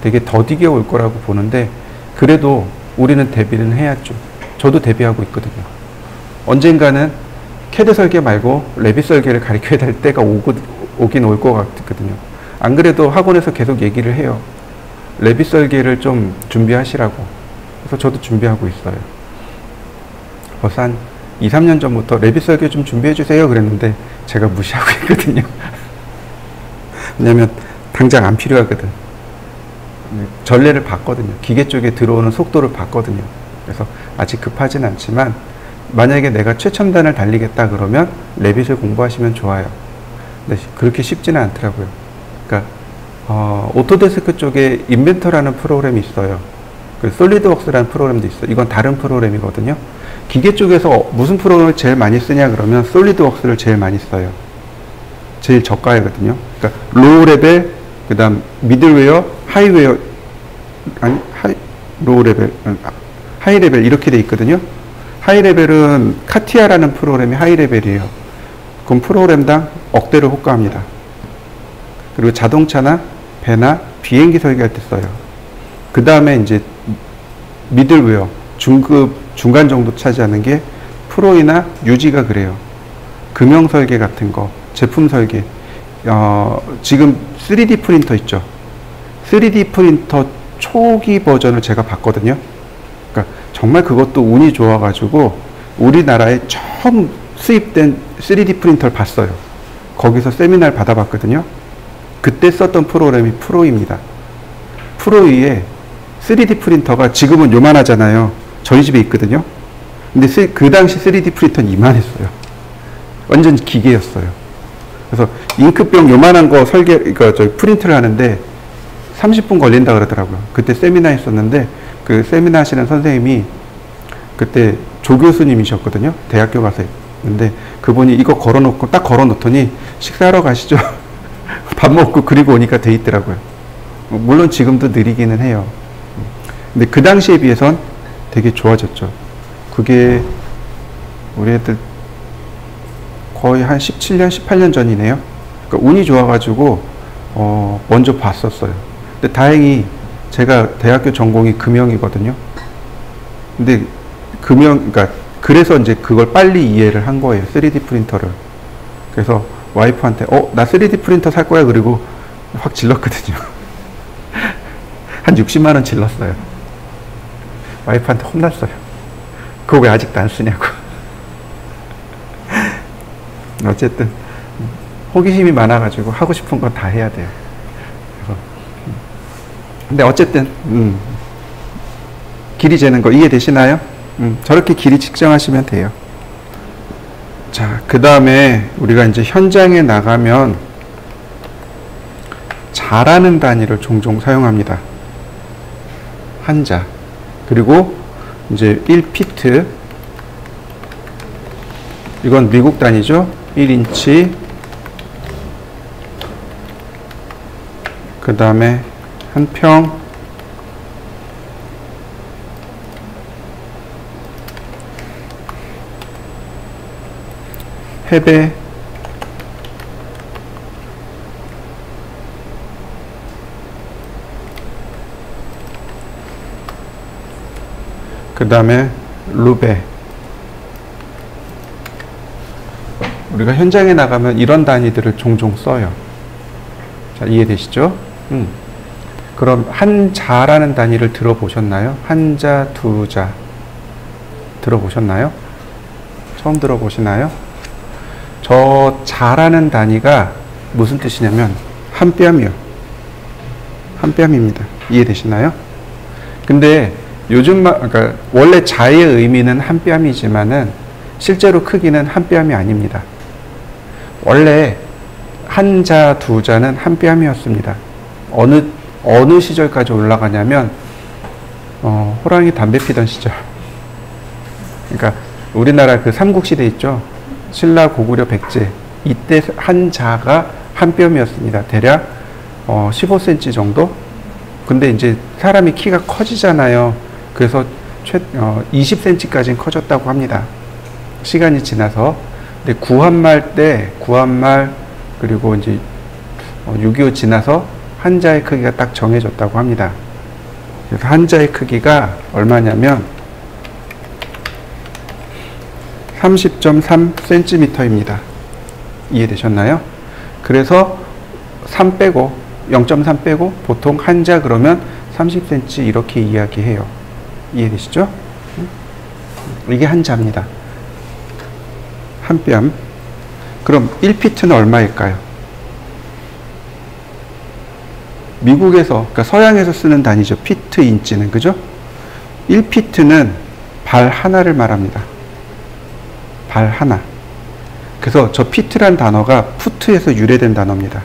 되게 더디게 올 거라고 보는데 그래도 우리는 대비는 해야죠. 저도 대비하고 있거든요. 언젠가는 캐드 설계 말고 레빗 설계를 가르쳐야 될 때가 오긴 올 것 같거든요. 안 그래도 학원에서 계속 얘기를 해요. 레빗 설계를 좀 준비하시라고. 그래서 저도 준비하고 있어요. 벌써 한 2, 3년 전부터 레빗 설계 좀 준비해 주세요 그랬는데 제가 무시하고 있거든요. 왜냐면 당장 안 필요하거든. 전례를 봤거든요. 기계 쪽에 들어오는 속도를 봤거든요. 그래서 아직 급하진 않지만 만약에 내가 최첨단을 달리겠다 그러면 레빗을 공부하시면 좋아요. 근데 그렇게 쉽지는 않더라고요. 그러니까 오토데스크 쪽에 인벤터라는 프로그램이 있어요. 그 솔리드웍스라는 프로그램도 있어요. 이건 다른 프로그램이거든요. 기계 쪽에서 무슨 프로그램을 제일 많이 쓰냐 그러면 솔리드웍스를 제일 많이 써요. 제일 저가이거든요. 그러니까 로우 레벨, 그 다음 미들웨어, 하이웨어, 아니 로우 레벨, 하이 레벨 이렇게 돼 있거든요. 하이 레벨은 카티아라는 프로그램이 하이 레벨이에요. 그럼 프로그램당 억대를 호가합니다. 그리고 자동차나 배나 비행기 설계할 때 써요. 그 다음에 이제 미들웨어, 중간 정도 차지하는 게 프로이나 유지가 그래요. 금형 설계 같은 거, 제품 설계. 지금 3D 프린터 있죠. 3D 프린터 초기 버전을 제가 봤거든요. 그러니까 정말 그것도 운이 좋아가지고 우리나라에 처음 수입된 3D 프린터를 봤어요. 거기서 세미나를 받아봤거든요. 그때 썼던 프로그램이 프로이입니다. 프로이에 3D 프린터가 지금은 요만하잖아요. 저희 집에 있거든요. 근데 그 당시 3D 프린터는 이만했어요. 완전 기계였어요. 그래서 잉크병 요만한 거 그러니까 프린트를 하는데 30분 걸린다 그러더라고요. 그때 세미나 했었는데 그 세미나 하시는 선생님이 그때 조 교수님이셨거든요. 대학교 가서 했는데 그분이 이거 걸어놓고 딱 걸어놓더니 식사하러 가시죠. 밥 먹고 그리고 오니까 돼 있더라고요. 물론 지금도 느리기는 해요. 근데 그 당시에 비해선 되게 좋아졌죠. 그게 우리 애들 거의 한 17년, 18년 전이네요. 그러니까 운이 좋아가지고 먼저 봤었어요. 근데 다행히 제가 대학교 전공이 금형이거든요. 근데 그러니까 그래서 이제 그걸 빨리 이해를 한 거예요. 3D 프린터를. 그래서 와이프한테 나 3D 프린터 살 거야. 그리고 확 질렀거든요. 한 60만 원 질렀어요. 와이프한테 혼났어요. 그거 왜 아직도 안 쓰냐고. 어쨌든 호기심이 많아가지고 하고 싶은 건 다 해야 돼요. 그래서 근데 어쨌든 길이 재는 거 이해되시나요? 저렇게 길이 측정하시면 돼요. 자, 그 다음에 우리가 이제 현장에 나가면 자라는 단위를 종종 사용합니다. 한자. 그리고 이제 1피트. 이건 미국 단위죠. 1인치. 그 다음에 한 평. 해배. 그 다음에 루베. 우리가 현장에 나가면 이런 단위들을 종종 써요. 자, 이해되시죠? 그럼 한자라는 단위를 들어보셨나요? 한자, 두자 들어보셨나요? 처음 들어보시나요? 저 자라는 단위가 무슨 뜻이냐면 한 뼘이요. 한 뼘입니다. 이해되시나요? 근데 요즘 그러니까 원래 자의 의미는 한 뼘이지만은 실제로 크기는 한 뼘이 아닙니다. 원래 한자, 두자는 한 뼘이었습니다. 어느 시절까지 올라가냐면 호랑이 담배 피던 시절. 그러니까 우리나라 그 삼국시대 있죠. 신라, 고구려, 백제. 이때 한자가 한 뼘이었습니다. 대략 15cm 정도. 근데 이제 사람이 키가 커지잖아요. 그래서 20cm까지는 커졌다고 합니다. 시간이 지나서. 근데 구한말 그리고 이제 6.25 지나서 한자의 크기가 딱 정해졌다고 합니다. 그래서 한자의 크기가 얼마냐면 30.3cm입니다. 이해되셨나요? 그래서 3 빼고 0.3 빼고 보통 한자 그러면 30cm 이렇게 이야기해요. 이해되시죠? 이게 한자입니다. 한 뼘. 그럼 1피트는 얼마일까요? 미국에서, 그러니까 서양에서 쓰는 단위죠. 피트, 인치는. 그죠? 1피트는 발 하나를 말합니다. 발 하나. 그래서 저 피트란 단어가 푸트에서 유래된 단어입니다.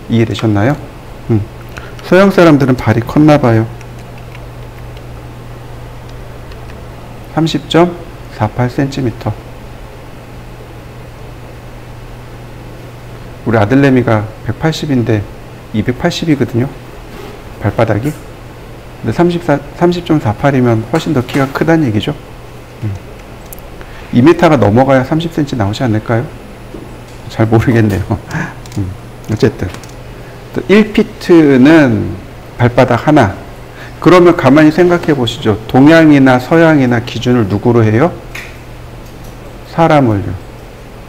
이해되셨나요? 서양 사람들은 발이 컸나 봐요. 30.48cm. 우리 아들내미가 180인데 280이거든요. 발바닥이. 근데 30.48이면 훨씬 더 키가 크다는 얘기죠. 2m가 넘어가야 30cm 나오지 않을까요? 잘 모르겠네요. 어쨌든 1피트는 발바닥 하나. 그러면 가만히 생각해 보시죠. 동양이나 서양이나 기준을 누구로 해요? 사람을요.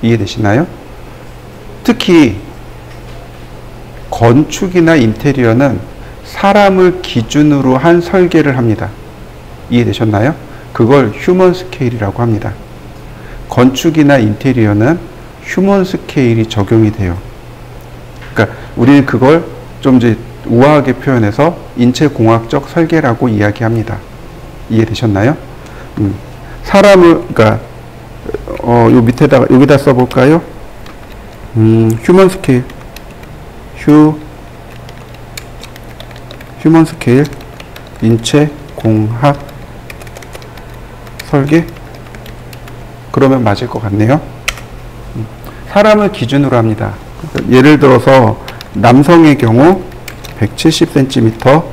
이해되시나요? 특히 건축이나 인테리어는 사람을 기준으로 한 설계를 합니다. 이해되셨나요? 그걸 휴먼 스케일이라고 합니다. 건축이나 인테리어는 휴먼 스케일이 적용이 돼요. 그러니까 우리는 그걸 좀 이제 우아하게 표현해서 인체공학적 설계라고 이야기합니다. 이해되셨나요? 사람을, 그러니까 요 밑에다가 여기다 써볼까요? 휴먼 스케일, 휴먼 스케일, 인체공학 설계. 그러면 맞을 것 같네요. 사람을 기준으로 합니다. 예를 들어서 남성의 경우 170cm,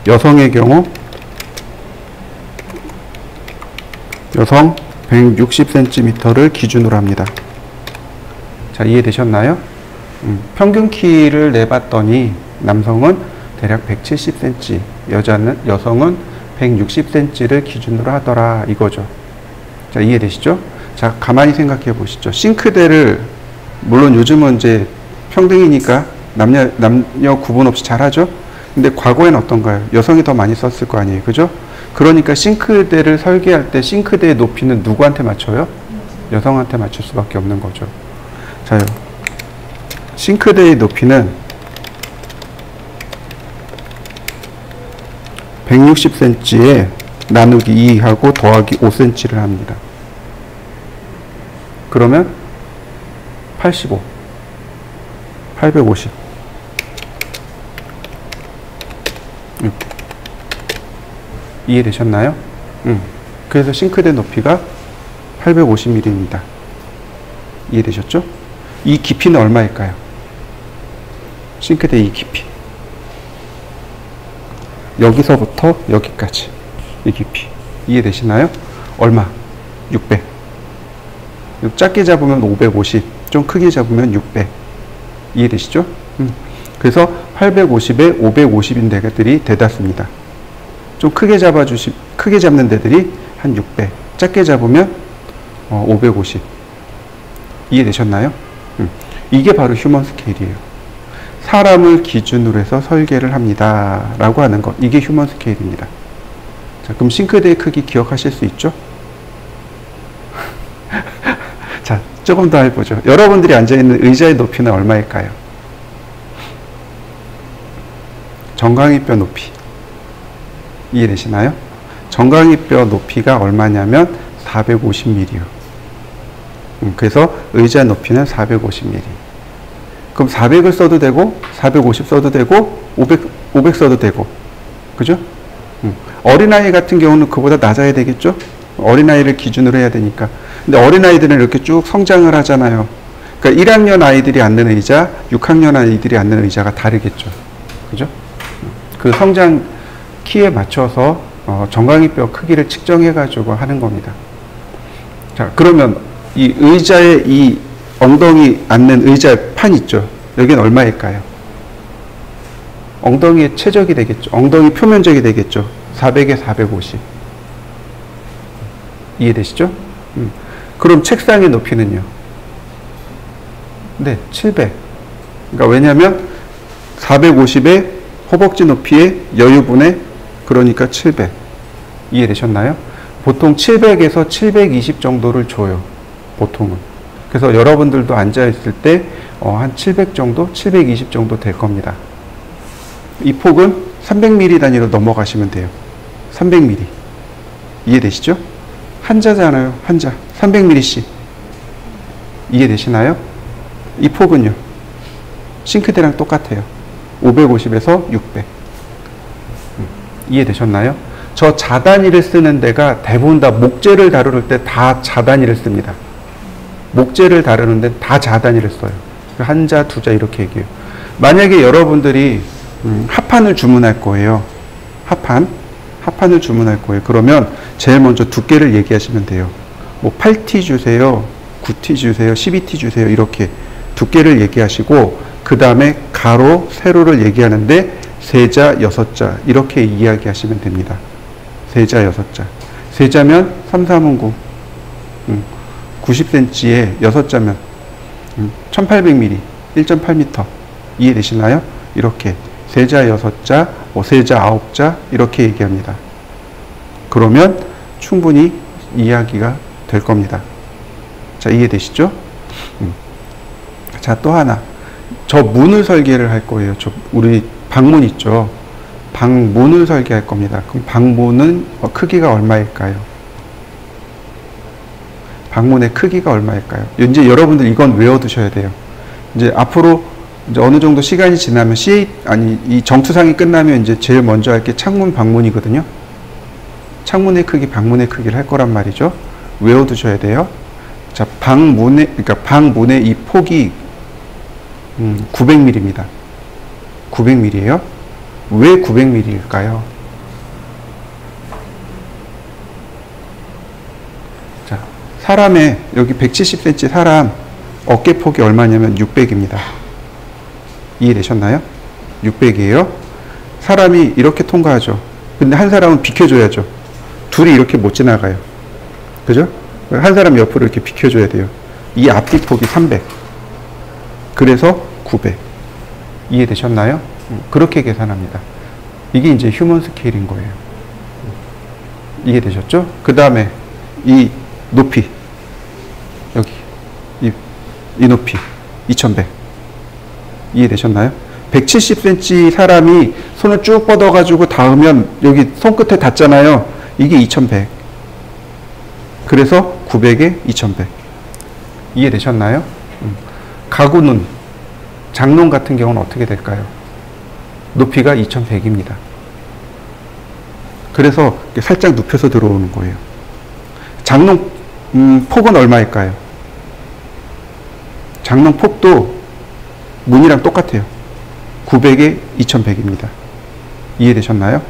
여성의 경우 여성 160cm를 기준으로 합니다. 자, 이해되셨나요? 평균 키를 내봤더니 남성은 대략 170cm, 여성은 160cm를 기준으로 하더라 이거죠. 자, 이해되시죠? 자, 가만히 생각해 보시죠. 싱크대를 물론 요즘은 이제 평등이니까 남녀 구분 없이 잘 하죠. 근데 과거에는 어떤가요? 여성이 더 많이 썼을 거 아니에요. 그죠? 그러니까 싱크대를 설계할 때 싱크대의 높이는 누구한테 맞춰요? 여성한테 맞출 수밖에 없는 거죠. 자요. 싱크대의 높이는 160cm에 나누기 2하고 더하기 5cm를 합니다. 그러면 85, 850. 이해되셨나요? 그래서 싱크대 높이가 850mm입니다. 이해되셨죠? 이 깊이는 얼마일까요? 싱크대 이 깊이. 여기서부터 여기까지. 이 깊이. 이해되시나요? 얼마? 600. 작게 잡으면 550. 좀 크게 잡으면 600. 이해되시죠? 그래서 850에 550인 데들이 대다수입니다. 좀 크게 크게 잡는 데들이 한 600. 작게 잡으면 550. 이해되셨나요? 이게 바로 휴먼 스케일이에요. 사람을 기준으로 해서 설계를 합니다. 라고 하는 것. 이게 휴먼 스케일입니다. 자, 그럼 싱크대의 크기 기억하실 수 있죠? 자, 조금 더 해보죠. 여러분들이 앉아있는 의자의 높이는 얼마일까요? 정강이뼈 높이. 이해되시나요? 정강이뼈 높이가 얼마냐면 450mm요. 그래서 의자 높이는 450mm. 그럼 400을 써도 되고 450 써도 되고 500 써도 되고, 그죠? 어린아이 같은 경우는 그보다 낮아야 되겠죠? 어린아이를 기준으로 해야 되니까. 근데 어린아이들은 이렇게 쭉 성장을 하잖아요. 그러니까 1학년 아이들이 앉는 의자, 6학년 아이들이 앉는 의자가 다르겠죠. 그죠? 그 성장 키에 맞춰서 정강이뼈 크기를 측정해 가지고 하는 겁니다. 자, 그러면 이 의자의 이 엉덩이 앉는 의자 판 있죠? 여기는 얼마일까요? 엉덩이의 최적이 되겠죠. 엉덩이 표면적이 되겠죠. 400에 450. 이해되시죠? 그럼 책상의 높이는요? 네, 700. 그러니까 왜냐하면 450에 허벅지 높이의 여유분의, 그러니까 700. 이해되셨나요? 보통 700에서 720 정도를 줘요. 보통은. 그래서 여러분들도 앉아있을 때 한 700 정도, 720 정도 될 겁니다. 이 폭은 300mm 단위로 넘어가시면 돼요. 300mm. 이해되시죠? 한자잖아요. 한자. 300mm씩. 이해되시나요? 이 폭은요? 싱크대랑 똑같아요. 550에서 600. 이해되셨나요? 저 자단위를 쓰는 데가 대부분 다 목재를 다룰 때 다 자단위를 씁니다. 목재를 다루는데 다 자단위를 써요. 한자, 두자 이렇게 얘기해요. 만약에 여러분들이 합판을 주문할 거예요. 합판을 주문할 거예요. 그러면 제일 먼저 두께를 얘기하시면 돼요. 뭐 8T 주세요, 9T 주세요, 12T 주세요. 이렇게 두께를 얘기하시고, 그 다음에 가로, 세로를 얘기하는데 세자, 여섯자 이렇게 이야기하시면 됩니다. 세자, 여섯자. 세자면 3, 4문 9. 90cm에 여섯자면 1800mm, 1.8m. 이해되시나요? 이렇게 세자, 여섯자, 세자, 아홉자 이렇게 얘기합니다. 그러면 충분히 이야기가 될 겁니다. 자, 이해되시죠? 자, 또 하나. 저 문을 설계를 할 거예요. 우리 방문 있죠? 방문을 설계할 겁니다. 그럼 방문은 크기가 얼마일까요? 방문의 크기가 얼마일까요? 이제 여러분들 이건 외워두셔야 돼요. 이제 앞으로 이제 어느 정도 시간이 지나면 이 정투상이 끝나면 이제 제일 먼저 할 게 창문 방문이거든요. 창문의 크기, 방문의 크기를 할 거란 말이죠. 외워두셔야 돼요. 자, 방문의 이 폭이 900mm입니다. 900mm예요. 왜 900mm일까요? 자, 사람의 여기 170cm 사람 어깨 폭이 얼마냐면 600입니다. 이해되셨나요? 600이에요. 사람이 이렇게 통과하죠. 근데 한 사람은 비켜줘야죠. 둘이 이렇게 못 지나가요. 그죠? 한 사람 옆으로 이렇게 비켜줘야 돼요. 이 앞뒤 폭이 300. 그래서 900. 이해되셨나요? 그렇게 계산합니다. 이게 이제 휴먼 스케일인 거예요. 이해되셨죠? 그 다음에 이 높이, 여기 이 높이 2100. 이해되셨나요? 170cm 사람이 손을 쭉 뻗어가지고 닿으면 여기 손끝에 닿잖아요. 이게 2100. 그래서 900에 2100. 이해되셨나요? 가구는, 장롱 같은 경우는 어떻게 될까요? 높이가 2100입니다. 그래서 살짝 눕혀서 들어오는 거예요. 장롱 폭은 얼마일까요? 장롱 폭도 문이랑 똑같아요. 900에 2100입니다. 이해되셨나요?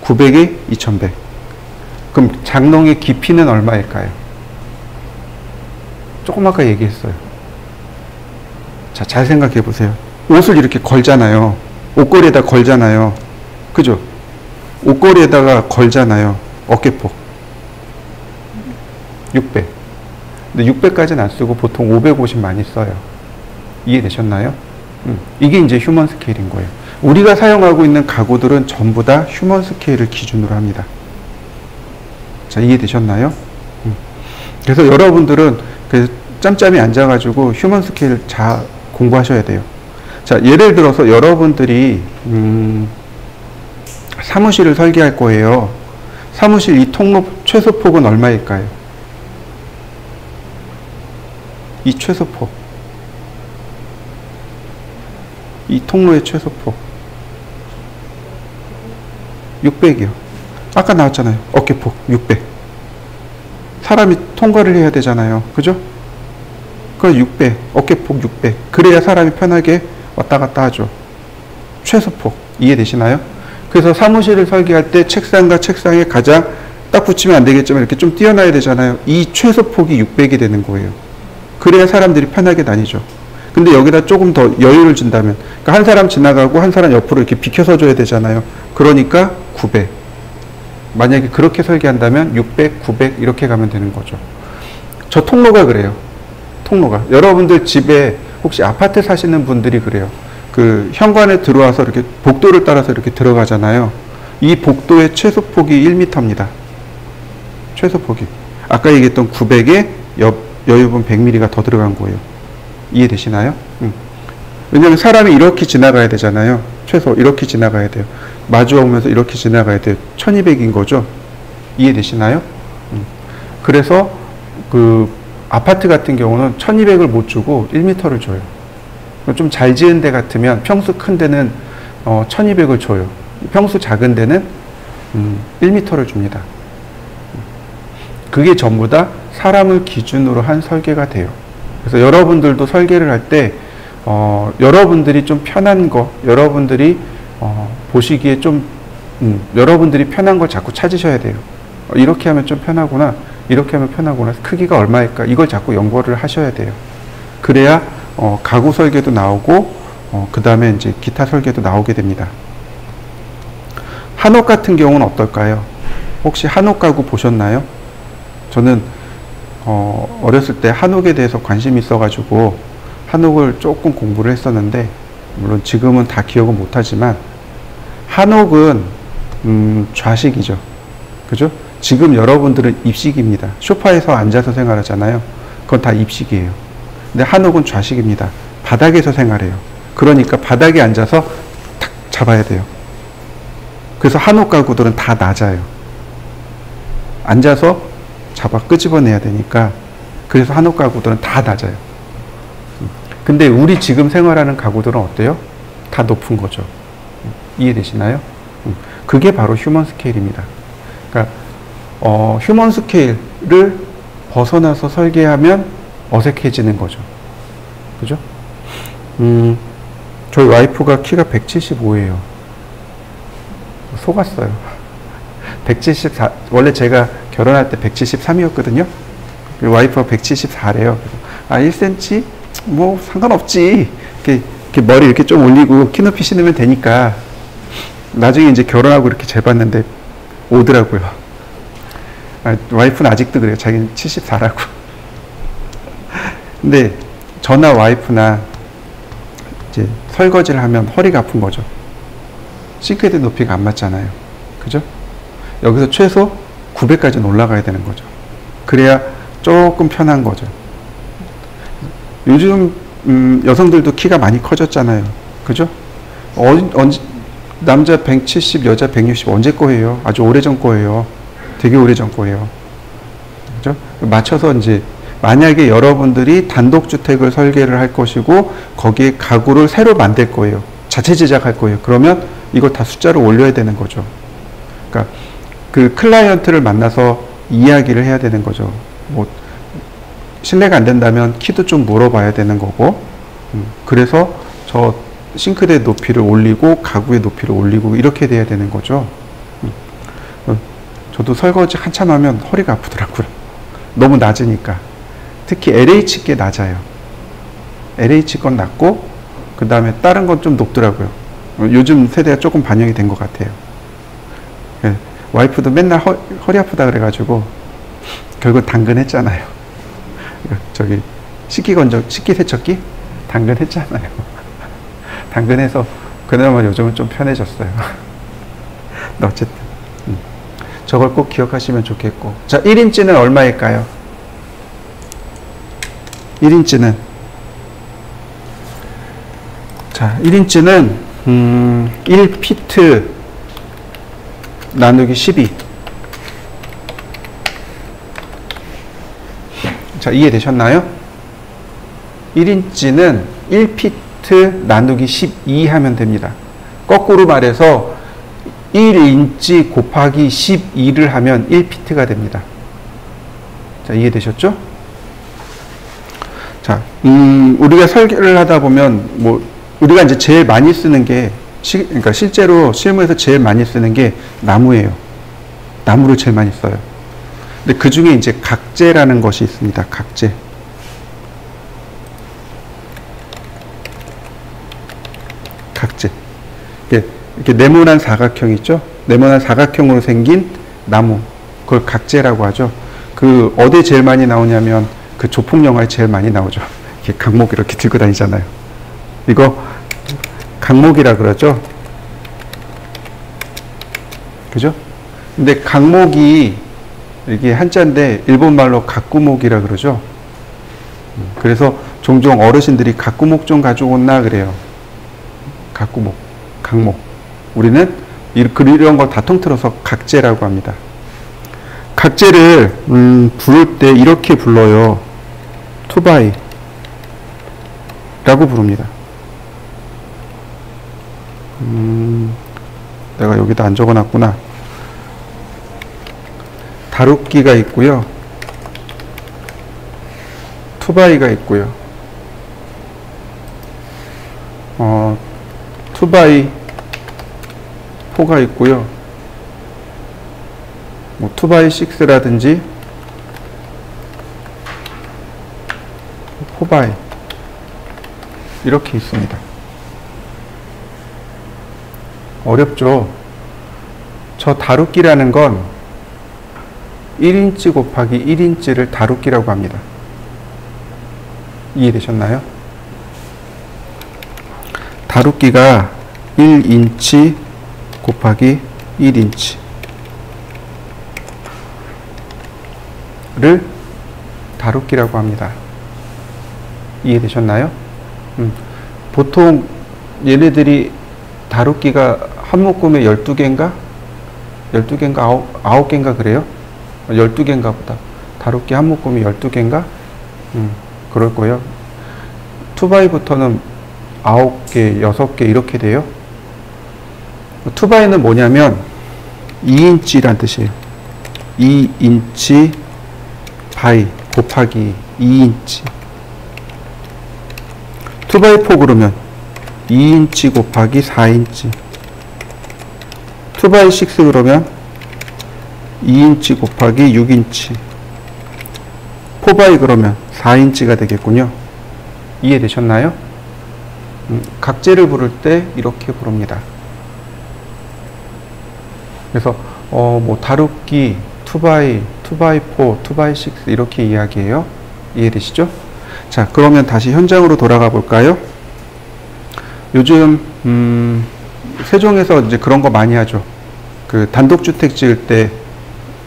900에 2100. 그럼 장롱의 깊이는 얼마일까요? 조금 아까 얘기했어요. 자, 잘 생각해 보세요. 옷을 이렇게 걸잖아요. 옷걸이에다 걸잖아요. 그죠? 옷걸이에다가 걸잖아요. 어깨폭 600. 근데 600까지는 안 쓰고 보통 550 많이 써요. 이해되셨나요? 이게 이제 휴먼 스케일인 거예요. 우리가 사용하고 있는 가구들은 전부 다 휴먼 스케일을 기준으로 합니다. 자, 이해되셨나요? 그래서 여러분들은 그 짬짬이 앉아가지고 휴먼 스케일 잘 공부하셔야 돼요. 자, 예를 들어서 여러분들이 사무실을 설계할 거예요. 사무실 이 통로 최소폭은 얼마일까요? 이 최소폭, 이 통로의 최소폭 600이요. 아까 나왔잖아요. 어깨폭 600. 사람이 통과를 해야 되잖아요. 그죠? 그 600, 어깨폭 600. 그래야 사람이 편하게 왔다 갔다 하죠. 최소폭 이해되시나요? 그래서 사무실을 설계할 때 책상과 책상에 가장 딱 붙이면 안 되겠지만 이렇게 좀 띄어놔야 되잖아요. 이 최소폭이 600이 되는 거예요. 그래야 사람들이 편하게 다니죠. 근데 여기다 조금 더 여유를 준다면, 그러니까 한 사람 지나가고 한 사람 옆으로 이렇게 비켜서 줘야 되잖아요. 그러니까 900. 만약에 그렇게 설계한다면 600, 900 이렇게 가면 되는 거죠. 저 통로가 그래요. 통로가. 여러분들 집에 혹시 아파트 사시는 분들이 그래요. 그 현관에 들어와서 이렇게 복도를 따라서 이렇게 들어가잖아요. 이 복도의 최소폭이 1m입니다. 최소폭이. 아까 얘기했던 900에 여유분 100mm가 더 들어간 거예요. 이해되시나요? 왜냐하면 사람이 이렇게 지나가야 되잖아요. 최소 이렇게 지나가야 돼요. 마주오면서 이렇게 지나가야 돼요. 1200인 거죠. 이해되시나요? 그래서 그 아파트 같은 경우는 1200을 못 주고 1m를 줘요. 좀 잘 지은 데 같으면 평수 큰 데는 1200을 줘요. 평수 작은 데는 1m를 줍니다. 그게 전부 다 사람을 기준으로 한 설계가 돼요. 그래서 여러분들도 설계를 할 때 여러분들이 좀 편한 거, 여러분들이 보시기에 좀 여러분들이 편한 걸 자꾸 찾으셔야 돼요. 이렇게 하면 좀 편하구나, 이렇게 하면 편하구나, 크기가 얼마일까, 이걸 자꾸 연구를 하셔야 돼요. 그래야 가구 설계도 나오고 그 다음에 이제 기타 설계도 나오게 됩니다. 한옥 같은 경우는 어떨까요? 혹시 한옥 가구 보셨나요? 저는 어렸을 때 한옥에 대해서 관심이 있어가지고 한옥을 조금 공부를 했었는데, 물론 지금은 다 기억은 못하지만 한옥은 좌식이죠. 그죠? 지금 여러분들은 입식입니다. 소파에서 앉아서 생활하잖아요. 그건 다 입식이에요. 근데 한옥은 좌식입니다. 바닥에서 생활해요. 그러니까 바닥에 앉아서 탁 잡아야 돼요. 그래서 한옥 가구들은 다 낮아요. 앉아서 잡아 끄집어내야 되니까. 그래서 한옥 가구들은 다 낮아요. 근데 우리 지금 생활하는 가구들은 어때요? 다 높은 거죠. 이해되시나요? 그게 바로 휴먼 스케일입니다. 그러니까 휴먼 스케일을 벗어나서 설계하면 어색해지는 거죠. 그죠? 저희 와이프가 키가 175예요. 속았어요. 174, 원래 제가 결혼할 때 173이었거든요. 와이프가 174래요. 아, 1cm? 뭐, 상관없지. 이렇게 머리 이렇게 좀 올리고 키 높이 신으면 되니까. 나중에 이제 결혼하고 이렇게 재봤는데 오더라고요. 아, 와이프는 아직도 그래요. 자기는 74라고. 근데 저나 와이프나 이제 설거지를 하면 허리가 아픈 거죠. 싱크대 높이가 안 맞잖아요. 그죠? 여기서 최소 900까지는 올라가야 되는 거죠. 그래야 조금 편한 거죠. 요즘 여성들도 키가 많이 커졌잖아요. 그죠? 남자 170, 여자 160 언제 거예요? 아주 오래전 거예요. 되게 오래전 거예요. 그죠? 맞춰서 이제 만약에 여러분들이 단독주택을 설계를 할 것이고 거기에 가구를 새로 만들 거예요. 자체 제작할 거예요. 그러면 이거 다 숫자를 올려야 되는 거죠. 그러니까 그 클라이언트를 만나서 이야기를 해야 되는 거죠. 뭐 신뢰가 안 된다면 키도 좀 물어봐야 되는 거고, 그래서 저 싱크대 높이를 올리고 가구의 높이를 올리고 이렇게 돼야 되는 거죠. 저도 설거지 한참 하면 허리가 아프더라고요. 너무 낮으니까. 특히 LH 게 낮아요. LH 건 낮고 그 다음에 다른 건 좀 높더라고요. 요즘 세대가 조금 반영이 된 것 같아요. 네, 와이프도 맨날 허리 아프다 그래가지고 결국 당근했잖아요. 저기 식기세척기 당근했잖아요. 당근해서 그나마 요즘은 좀 편해졌어요. 어쨌든 저걸 꼭 기억하시면 좋겠고. 자, 1인치는 얼마일까요? 1인치는 자, 1인치는 1피트 나누기 12. 자, 이해되셨나요? 1인치는 1피트 나누기 12 하면 됩니다. 거꾸로 말해서 1인치 곱하기 12를 하면 1피트가 됩니다. 자, 이해되셨죠? 자, 우리가 설계를 하다 보면, 뭐, 우리가 이제 제일 많이 쓰는 게, 그러니까 실제로 실무에서 제일 많이 쓰는 게 나무예요. 나무를 제일 많이 써요. 근데 그 중에 이제 각재라는 것이 있습니다. 각재. 각재. 이렇게 네모난 사각형 있죠? 네모난 사각형으로 생긴 나무. 그걸 각재라고 하죠. 그, 어디에 제일 많이 나오냐면, 그 조폭 영화에 제일 많이 나오죠. 이렇게 강목 이렇게 들고 다니잖아요. 이거, 강목이라 그러죠? 그죠? 근데 강목이, 이게 한자인데, 일본말로 가꾸목이라 그러죠? 그래서 종종 어르신들이 가꾸목 좀 가져온나 그래요. 가꾸목, 강목. 우리는 이런 거 다 통틀어서 각재라고 합니다. 각재를 부를 때 이렇게 불러요. 투바이 라고 부릅니다. 내가 여기다 안 적어놨구나. 다루기가 있고요. 투바이가 있고요. 투바이 4가 있고요. 뭐 2x6라든지 4x 이렇게 있습니다. 어렵죠? 저 다루기라는 건 1인치 곱하기 1인치를 다루기라고 합니다. 이해되셨나요? 다루기가 1인치 곱하기 1인치 를 다루기라고 합니다. 이해되셨나요? 보통 얘네들이 다루기가 한 묶음에 12개인가? 12개인가? 9개인가 그래요? 12개인가 보다. 다루기 한 묶음이 12개인가? 그럴 거예요. 2바이부터는 9개, 6개 이렇게 돼요. 2바이는 뭐냐면 2인치란 뜻이에요. 2인치 바이 곱하기 2인치. 2바이4 그러면 2인치 곱하기 4인치. 2바이6 그러면 2인치 곱하기 6인치. 4바이 그러면 4인치가 되겠군요. 이해되셨나요? 각재를 부를 때 이렇게 부릅니다. 그래서 뭐 다루기 2바이, 2바이4, 2바이6 이렇게 이야기해요. 이해되시죠? 자, 그러면 다시 현장으로 돌아가 볼까요? 요즘 세종에서 이제 그런 거 많이 하죠. 그 단독주택 지을 때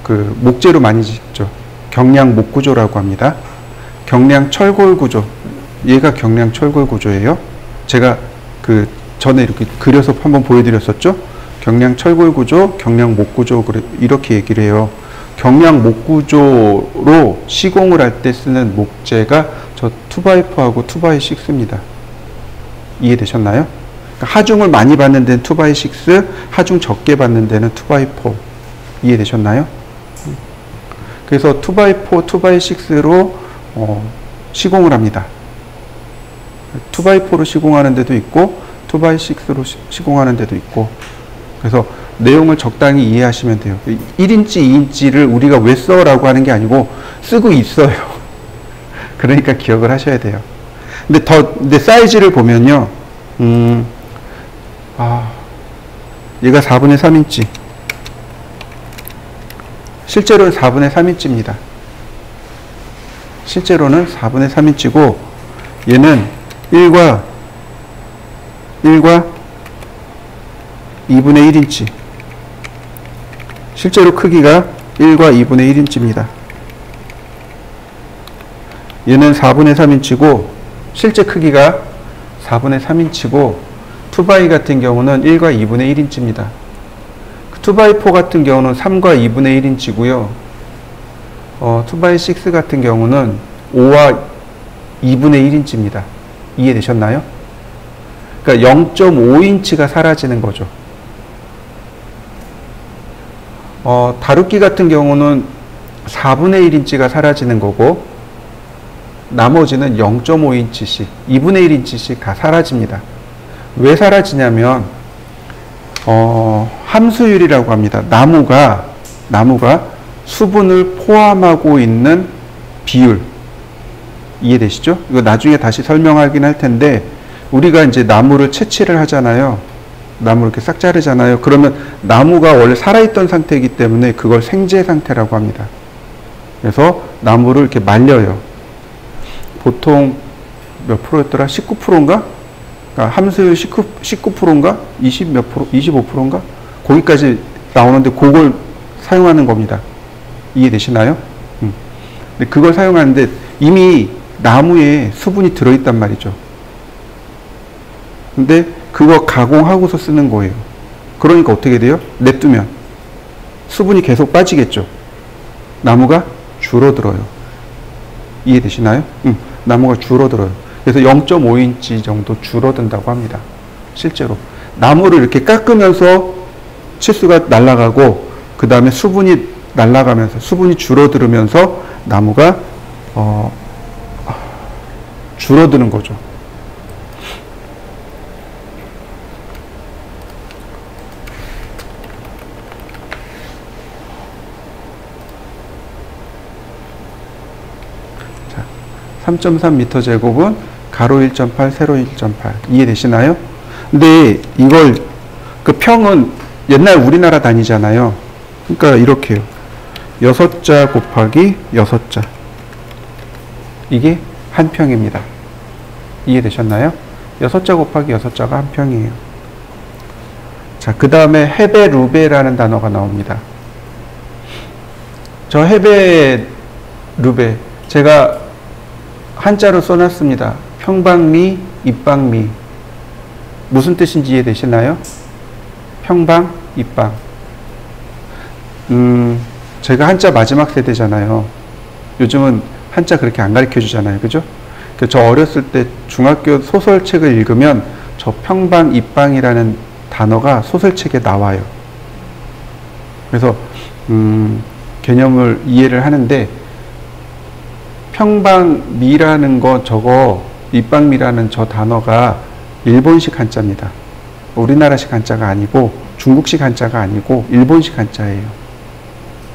그 목재로 많이 짓죠. 경량 목구조라고 합니다. 경량 철골 구조. 얘가 경량 철골 구조예요. 제가 그 전에 이렇게 그려서 한번 보여드렸었죠. 경량 철골 구조, 경량 목 구조 이렇게 얘기를 해요. 경량 목구조로 시공을 할 때 쓰는 목재가 저 2x4하고 2x6입니다. 이해되셨나요? 그러니까 하중을 많이 받는 데는 2x6, 하중 적게 받는 데는 2x4. 이해되셨나요? 그래서 2x4, 2x6로 시공을 합니다. 2x4로 시공하는 데도 있고 2x6로 시공하는 데도 있고, 그래서 내용을 적당히 이해하시면 돼요. 1인치, 2인치를 우리가 왜 써라고 하는 게 아니고 쓰고 있어요. 그러니까 기억을 하셔야 돼요. 근데 사이즈를 보면요. 얘가 4분의 3인치. 실제로는 4분의 3인치입니다. 실제로는 4분의 3인치고, 얘는 1과 2분의 1인치. 실제로 크기가 1과 2분의 1인치입니다. 얘는 4분의 3인치고, 실제 크기가 4분의 3인치고, 2x 같은 경우는 1과 2분의 1인치입니다. 2x4 같은 경우는 3과 2분의 1인치고요. 2x6 같은 경우는 5와 2분의 1인치입니다. 이해되셨나요? 그러니까 0.5인치가 사라지는 거죠. 다루기 같은 경우는 4분의 1인치가 사라지는 거고, 나머지는 0.5인치씩, 2분의 1인치씩 다 사라집니다. 왜 사라지냐면, 함수율이라고 합니다. 나무가 수분을 포함하고 있는 비율. 이해되시죠? 이거 나중에 다시 설명하긴 할 텐데, 우리가 이제 나무를 채취를 하잖아요. 나무를 이렇게 싹 자르잖아요. 그러면 나무가 원래 살아있던 상태이기 때문에 그걸 생재 상태라고 합니다. 그래서 나무를 이렇게 말려요. 보통 몇 프로였더라? 19%인가? 그러니까 함수율 19%인가? 20 몇 프로? 25%인가? 거기까지 나오는데 그걸 사용하는 겁니다. 이해되시나요? 근데 그걸 사용하는데 이미 나무에 수분이 들어있단 말이죠. 근데 그거 가공하고서 쓰는 거예요. 그러니까 어떻게 돼요? 냅두면 수분이 계속 빠지겠죠. 나무가 줄어들어요. 이해되시나요? 나무가 줄어들어요. 그래서 0.5인치 정도 줄어든다고 합니다. 실제로. 나무를 이렇게 깎으면서 치수가 날아가고, 그 다음에 수분이 날아가면서, 수분이 줄어들으면서 나무가, 줄어드는 거죠. 자, 3.3m 제곱은 가로 1.8, 세로 1.8. 이해되시나요? 근데 이걸, 그 평은 옛날 우리나라 단위잖아요. 그러니까 이렇게요. 6자 곱하기 6자. 이게 한 평입니다. 이해되셨나요? 6자 곱하기 6자가 한 평이에요. 자, 그 다음에 헤베 루베라는 단어가 나옵니다. 저 헤베 루베, 제가 한자로 써놨습니다. 평방미, 입방미. 무슨 뜻인지 이해되시나요? 평방, 입방. 제가 한자 마지막 세대잖아요. 요즘은 한자 그렇게 안 가르쳐 주잖아요. 그죠? 저 어렸을 때 중학교 소설책을 읽으면 저 평방, 입방이라는 단어가 소설책에 나와요. 그래서 개념을 이해를 하는데, 평방미라는 거 저거, 입방미라는 저 단어가 일본식 한자입니다. 우리나라식 한자가 아니고, 중국식 한자가 아니고 일본식 한자예요.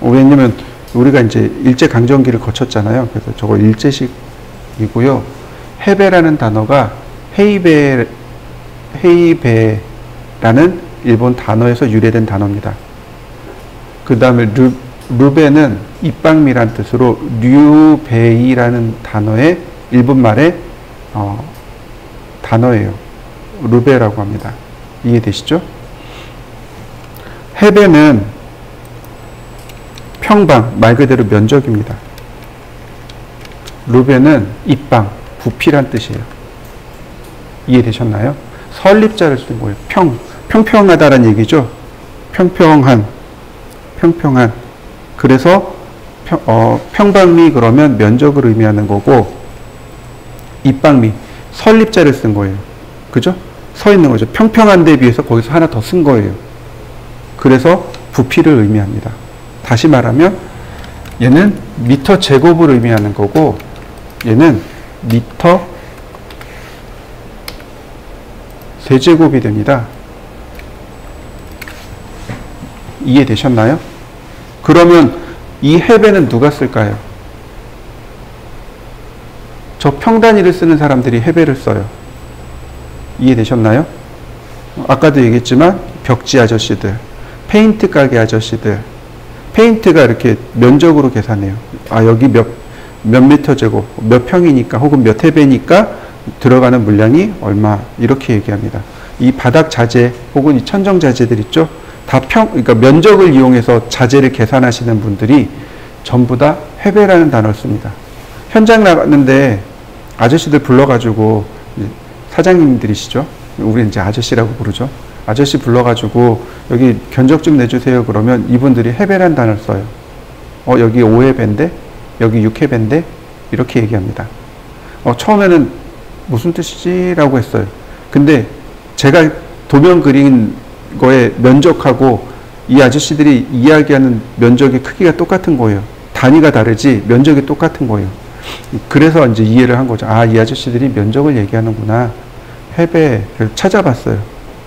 왜냐면 우리가 이제 일제강점기를 거쳤잖아요. 그래서 저거 일제식이고요. 헤베라는 단어가 헤이베라는 일본 단어에서 유래된 단어입니다. 그 다음에 루베는 입방미란 뜻으로 류베이라는 단어의 일본말의 단어예요. 루베라고 합니다. 이해되시죠? 헤베는 평방, 말 그대로 면적입니다. 루베는 입방, 부피란 뜻이에요. 이해되셨나요? 설립자를 쓴 거예요. 평평하다는 얘기죠. 평평한. 그래서 평방미 그러면 면적을 의미하는 거고, 입방미, 설립자를 쓴 거예요. 그죠? 서 있는 거죠. 평평한 데 비해서 거기서 하나 더 쓴 거예요. 그래서 부피를 의미합니다. 다시 말하면 얘는 미터 제곱을 의미하는 거고, 얘는 미터 세제곱이 됩니다. 이해되셨나요? 그러면 이 해배는 누가 쓸까요? 저 평단위를 쓰는 사람들이 해배를 써요. 이해되셨나요? 아까도 얘기했지만 벽지 아저씨들, 페인트 가게 아저씨들, 페인트가 이렇게 면적으로 계산해요. 아, 여기 몇 미터 제곱, 몇 평이니까 혹은 몇 해배니까 들어가는 물량이 얼마, 이렇게 얘기합니다. 이 바닥 자재 혹은 이 천정 자재들 있죠? 그러니까 면적을 이용해서 자재를 계산하시는 분들이 전부 다 해배라는 단어를 씁니다. 현장 나갔는데 아저씨들 불러가지고, 사장님들이시죠? 우리 이제 아저씨라고 부르죠. 아저씨 불러가지고 여기 견적 좀 내주세요. 그러면 이분들이 해배라는 단어를 써요. 여기 5해배인데, 여기 6해배인데, 이렇게 얘기합니다. 처음에는 무슨 뜻이지? 라고 했어요. 근데 제가 도면 그린 거에 면적하고 이 아저씨들이 이야기하는 면적의 크기가 똑같은 거예요. 단위가 다르지 면적이 똑같은 거예요. 그래서 이제 이해를 한 거죠. 아, 이 아저씨들이 면적을 얘기하는구나. 해배를 찾아봤어요.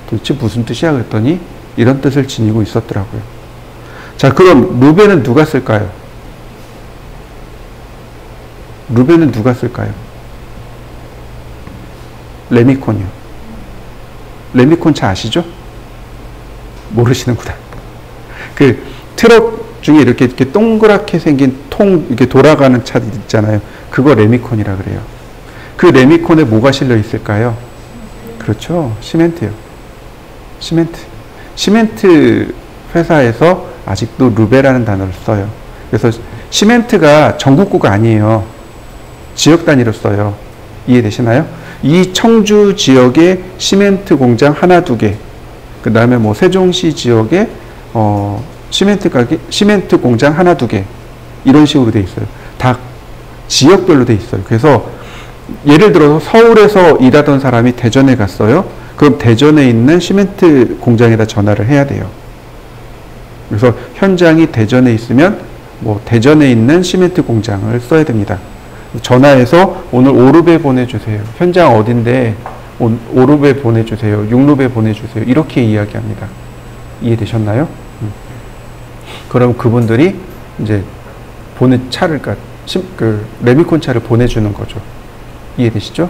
도대체 무슨 뜻이야? 그랬더니 이런 뜻을 지니고 있었더라고요. 자, 그럼 루벤은 누가 쓸까요? 루벤은 누가 쓸까요? 레미콘이요. 레미콘 차 아시죠? 모르시는구나. 그 트럭 중에 이렇게 동그랗게 생긴 이렇게 돌아가는 차 있잖아요. 그거 레미콘이라 그래요. 그 레미콘에 뭐가 실려 있을까요? 그렇죠. 시멘트요. 시멘트 회사에서 아직도 루베라는 단어를 써요. 그래서 시멘트가 전국구가 아니에요. 지역 단위로 써요. 이해되시나요? 이 청주 지역에 시멘트 공장 하나, 두 개, 그 다음에 뭐 세종시 지역에 시멘트 공장 하나, 두 개, 이런 식으로 돼 있어요. 다 지역별로 돼 있어요. 그래서 예를 들어서 서울에서 일하던 사람이 대전에 갔어요. 그럼 대전에 있는 시멘트 공장에다 전화를 해야 돼요. 그래서 현장이 대전에 있으면 뭐 대전에 있는 시멘트 공장을 써야 됩니다. 전화해서 오늘 5루베 보내주세요. 현장 어딘데 5루베 보내주세요. 6루베 보내주세요. 이렇게 이야기합니다. 이해되셨나요? 그럼 그분들이 이제 차를, 레미콘 차를 보내주는 거죠. 이해되시죠?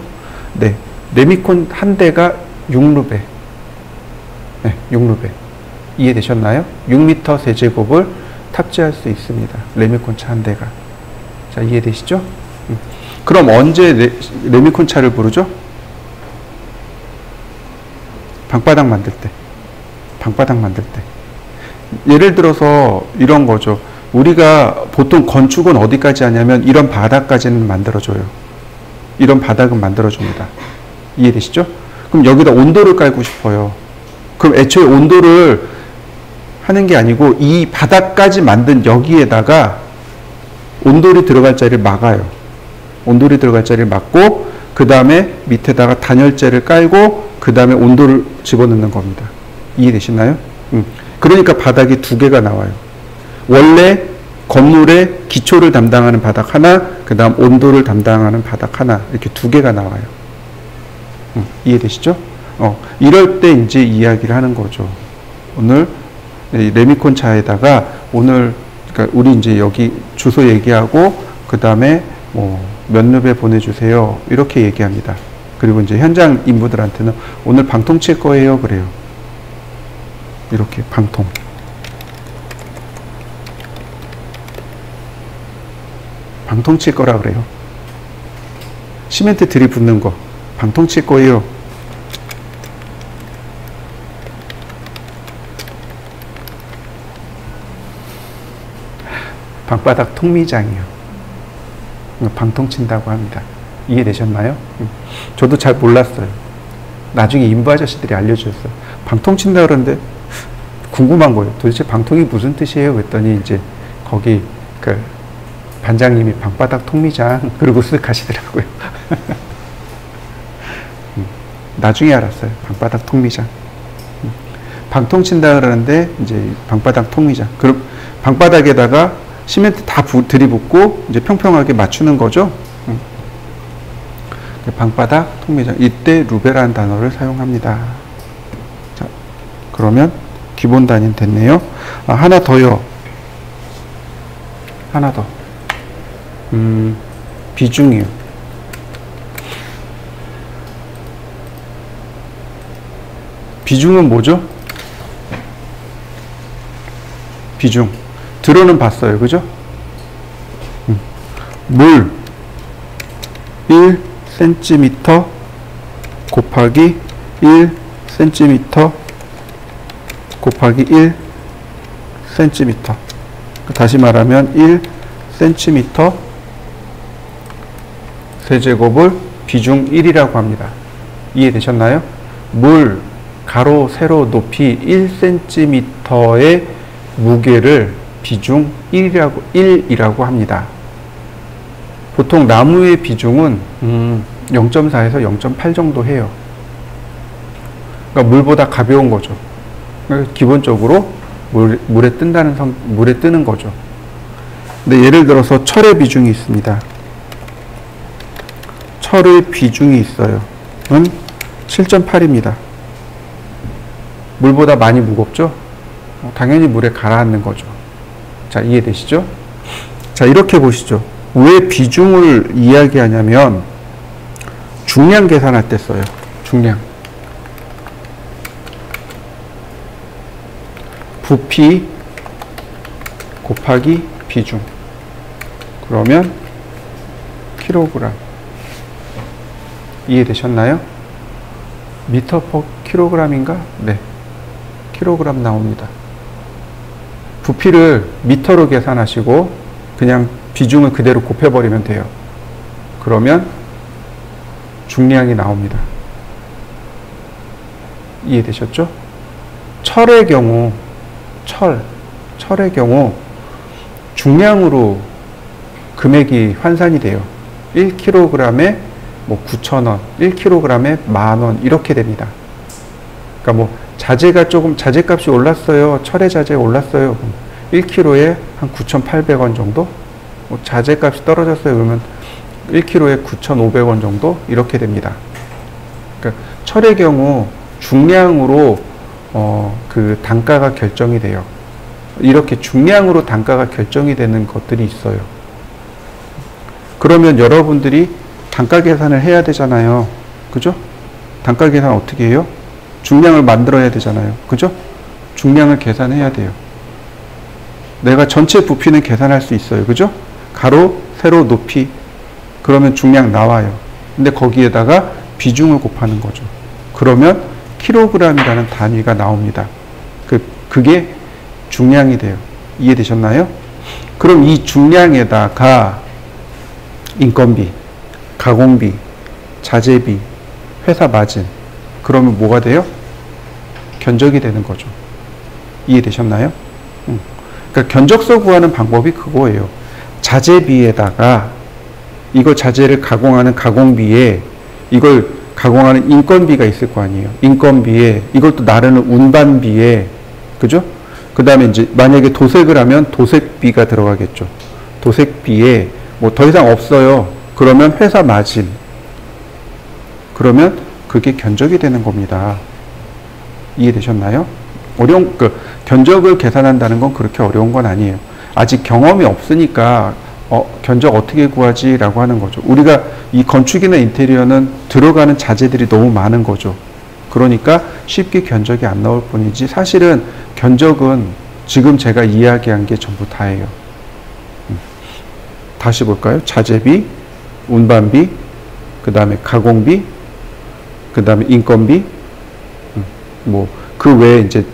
네. 레미콘 한 대가 6루베. 네, 6루베. 이해되셨나요? 6m 세제곱을 탑재할 수 있습니다. 레미콘 차 한 대가. 자, 이해되시죠? 그럼 언제 레미콘 차를 부르죠? 방바닥 만들 때. 예를 들어서 이런 거죠. 우리가 보통 건축은 어디까지 하냐면 이런 바닥까지는 만들어줘요. 이런 바닥은 만들어줍니다. 이해되시죠? 그럼 여기다 온도를 깔고 싶어요. 그럼 애초에 온도를 하는 게 아니고 이 바닥까지 만든 여기에다가 온돌이 들어갈 자리를 막아요. 온돌이 들어갈 자리를 막고 그 다음에 밑에다가 단열재를 깔고 그 다음에 온돌을 집어넣는 겁니다. 이해되시나요? 그러니까 바닥이 두 개가 나와요. 원래 건물의 기초를 담당하는 바닥 하나, 그 다음 온도를 담당하는 바닥 하나, 이렇게 두 개가 나와요. 이해되시죠? 이럴 때 이제 이야기를 하는 거죠. 오늘 레미콘 차에다가 오늘, 그러니까 우리 이제 여기 주소 얘기하고, 그 다음에 몇 루베 보내주세요. 이렇게 얘기합니다. 그리고 이제 현장 인부들한테는 오늘 방통 칠 거예요. 그래요. 이렇게 방통. 방통 칠 거라 그래요. 시멘트 들이붓는 거. 방통 칠 거예요. 방바닥 통미장이요. 방통 친다고 합니다. 이해되셨나요? 저도 잘 몰랐어요. 나중에 인부 아저씨들이 알려주셨어요. 방통 친다 그러는데 궁금한 거예요. 도대체 방통이 무슨 뜻이에요? 그랬더니 이제 거기 그 반장님이 방바닥 통미장 그러고 쓱 가시더라고요. 나중에 알았어요. 방바닥 통미장. 방통 친다 그러는데 이제 방바닥 통미장. 그럼 방바닥에다가 시멘트 다 들이붓고 이제 평평하게 맞추는 거죠. 방바닥 통미장. 이때 루베라는 단어를 사용합니다. 자, 그러면 기본 단위는 됐네요. 하나 더요. 하나 더. 비중이요. 비중은 뭐죠? 비중. 들어는 봤어요. 그죠? 물 1cm 곱하기 1cm 곱하기 1cm. 다시 말하면 1cm 세제곱을 비중 1이라고 합니다. 이해되셨나요? 물 가로 세로 높이 1cm의 무게를 비중 1이라고 합니다. 보통 나무의 비중은 0.4에서 0.8 정도 해요. 그러니까 물보다 가벼운 거죠. 그러니까 기본적으로 물에 뜨는 거죠. 근데 예를 들어서 철의 비중이 있습니다. 철의 비중이 있어요. 은 7.8입니다. 물보다 많이 무겁죠? 당연히 물에 가라앉는 거죠. 자, 이해되시죠? 자, 이렇게 보시죠. 왜 비중을 이야기하냐면 중량 계산할 때 써요. 중량. 부피 곱하기 비중. 그러면 킬로그램. 이해되셨나요? 미터 퍼 킬로그램인가? 네. 킬로그램 나옵니다. 부피를 미터로 계산하시고 그냥 비중을 그대로 곱해버리면 돼요. 그러면 중량이 나옵니다. 이해되셨죠? 철의 경우 중량으로 금액이換算이 돼요. 1kg에 뭐 9,000원, 1kg에 10,000원 이렇게 됩니다. 그러니까 뭐 자재값이 올랐어요. 철의 자재가 올랐어요. 1kg에 한 9,800원 정도? 뭐 자재값이 떨어졌어요. 그러면 1kg에 9,500원 정도? 이렇게 됩니다. 그러니까 철의 경우 중량으로 그 단가가 결정이 돼요. 이렇게 중량으로 단가가 결정이 되는 것들이 있어요. 그러면 여러분들이 단가 계산을 해야 되잖아요. 그죠? 단가 계산 어떻게 해요? 중량을 만들어야 되잖아요. 그죠? 중량을 계산해야 돼요. 내가 전체 부피는 계산할 수 있어요. 그죠? 가로, 세로, 높이. 그러면 중량 나와요. 근데 거기에다가 비중을 곱하는 거죠. 그러면 킬로그램이라는 단위가 나옵니다. 그게 중량이 돼요. 이해되셨나요? 그럼 이 중량에다가 인건비, 가공비, 자재비, 회사 마진. 그러면 뭐가 돼요? 견적이 되는 거죠. 이해되셨나요? 그러니까 견적서 구하는 방법이 그거예요. 자재비에다가 이걸 자재를 가공하는 가공비에 이걸 가공하는 인건비가 있을 거 아니에요. 인건비에 이걸 또 나르는 운반비에 그죠? 그 다음에 이제 만약에 도색을 하면 도색비가 들어가겠죠. 도색비에 뭐 더 이상 없어요. 그러면 회사 마진. 그러면 그게 견적이 되는 겁니다. 이해되셨나요? 견적을 계산한다는 건 그렇게 어려운 건 아니에요. 아직 경험이 없으니까 견적 어떻게 구하지? 라고 하는 거죠. 우리가 이 건축이나 인테리어는 들어가는 자재들이 너무 많은 거죠. 그러니까 쉽게 견적이 안 나올 뿐이지 사실은 견적은 지금 제가 이야기한 게 전부 다예요. 다시 볼까요? 자재비, 운반비, 그 다음에 가공비, 그 다음에 인건비, 뭐 그 외에 이제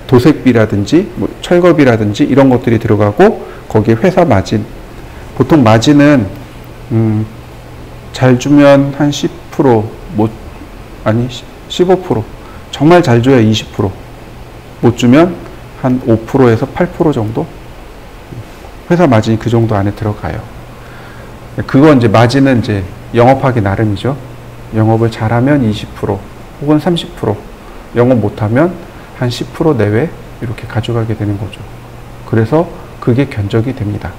도색비라든지 뭐 철거비라든지 이런 것들이 들어가고 거기에 회사 마진. 보통 마진은 잘 주면 한 10%, 아니 15%, 정말 잘 줘야 20%, 못 주면 한 5%에서 8% 정도? 회사 마진이 그 정도 안에 들어가요. 그거 이제 마진은 이제 영업하기 나름이죠. 영업을 잘하면 20% 혹은 30%, 영업 못하면 한 10% 내외 이렇게 가져가게 되는 거죠. 그래서 그게 견적이 됩니다.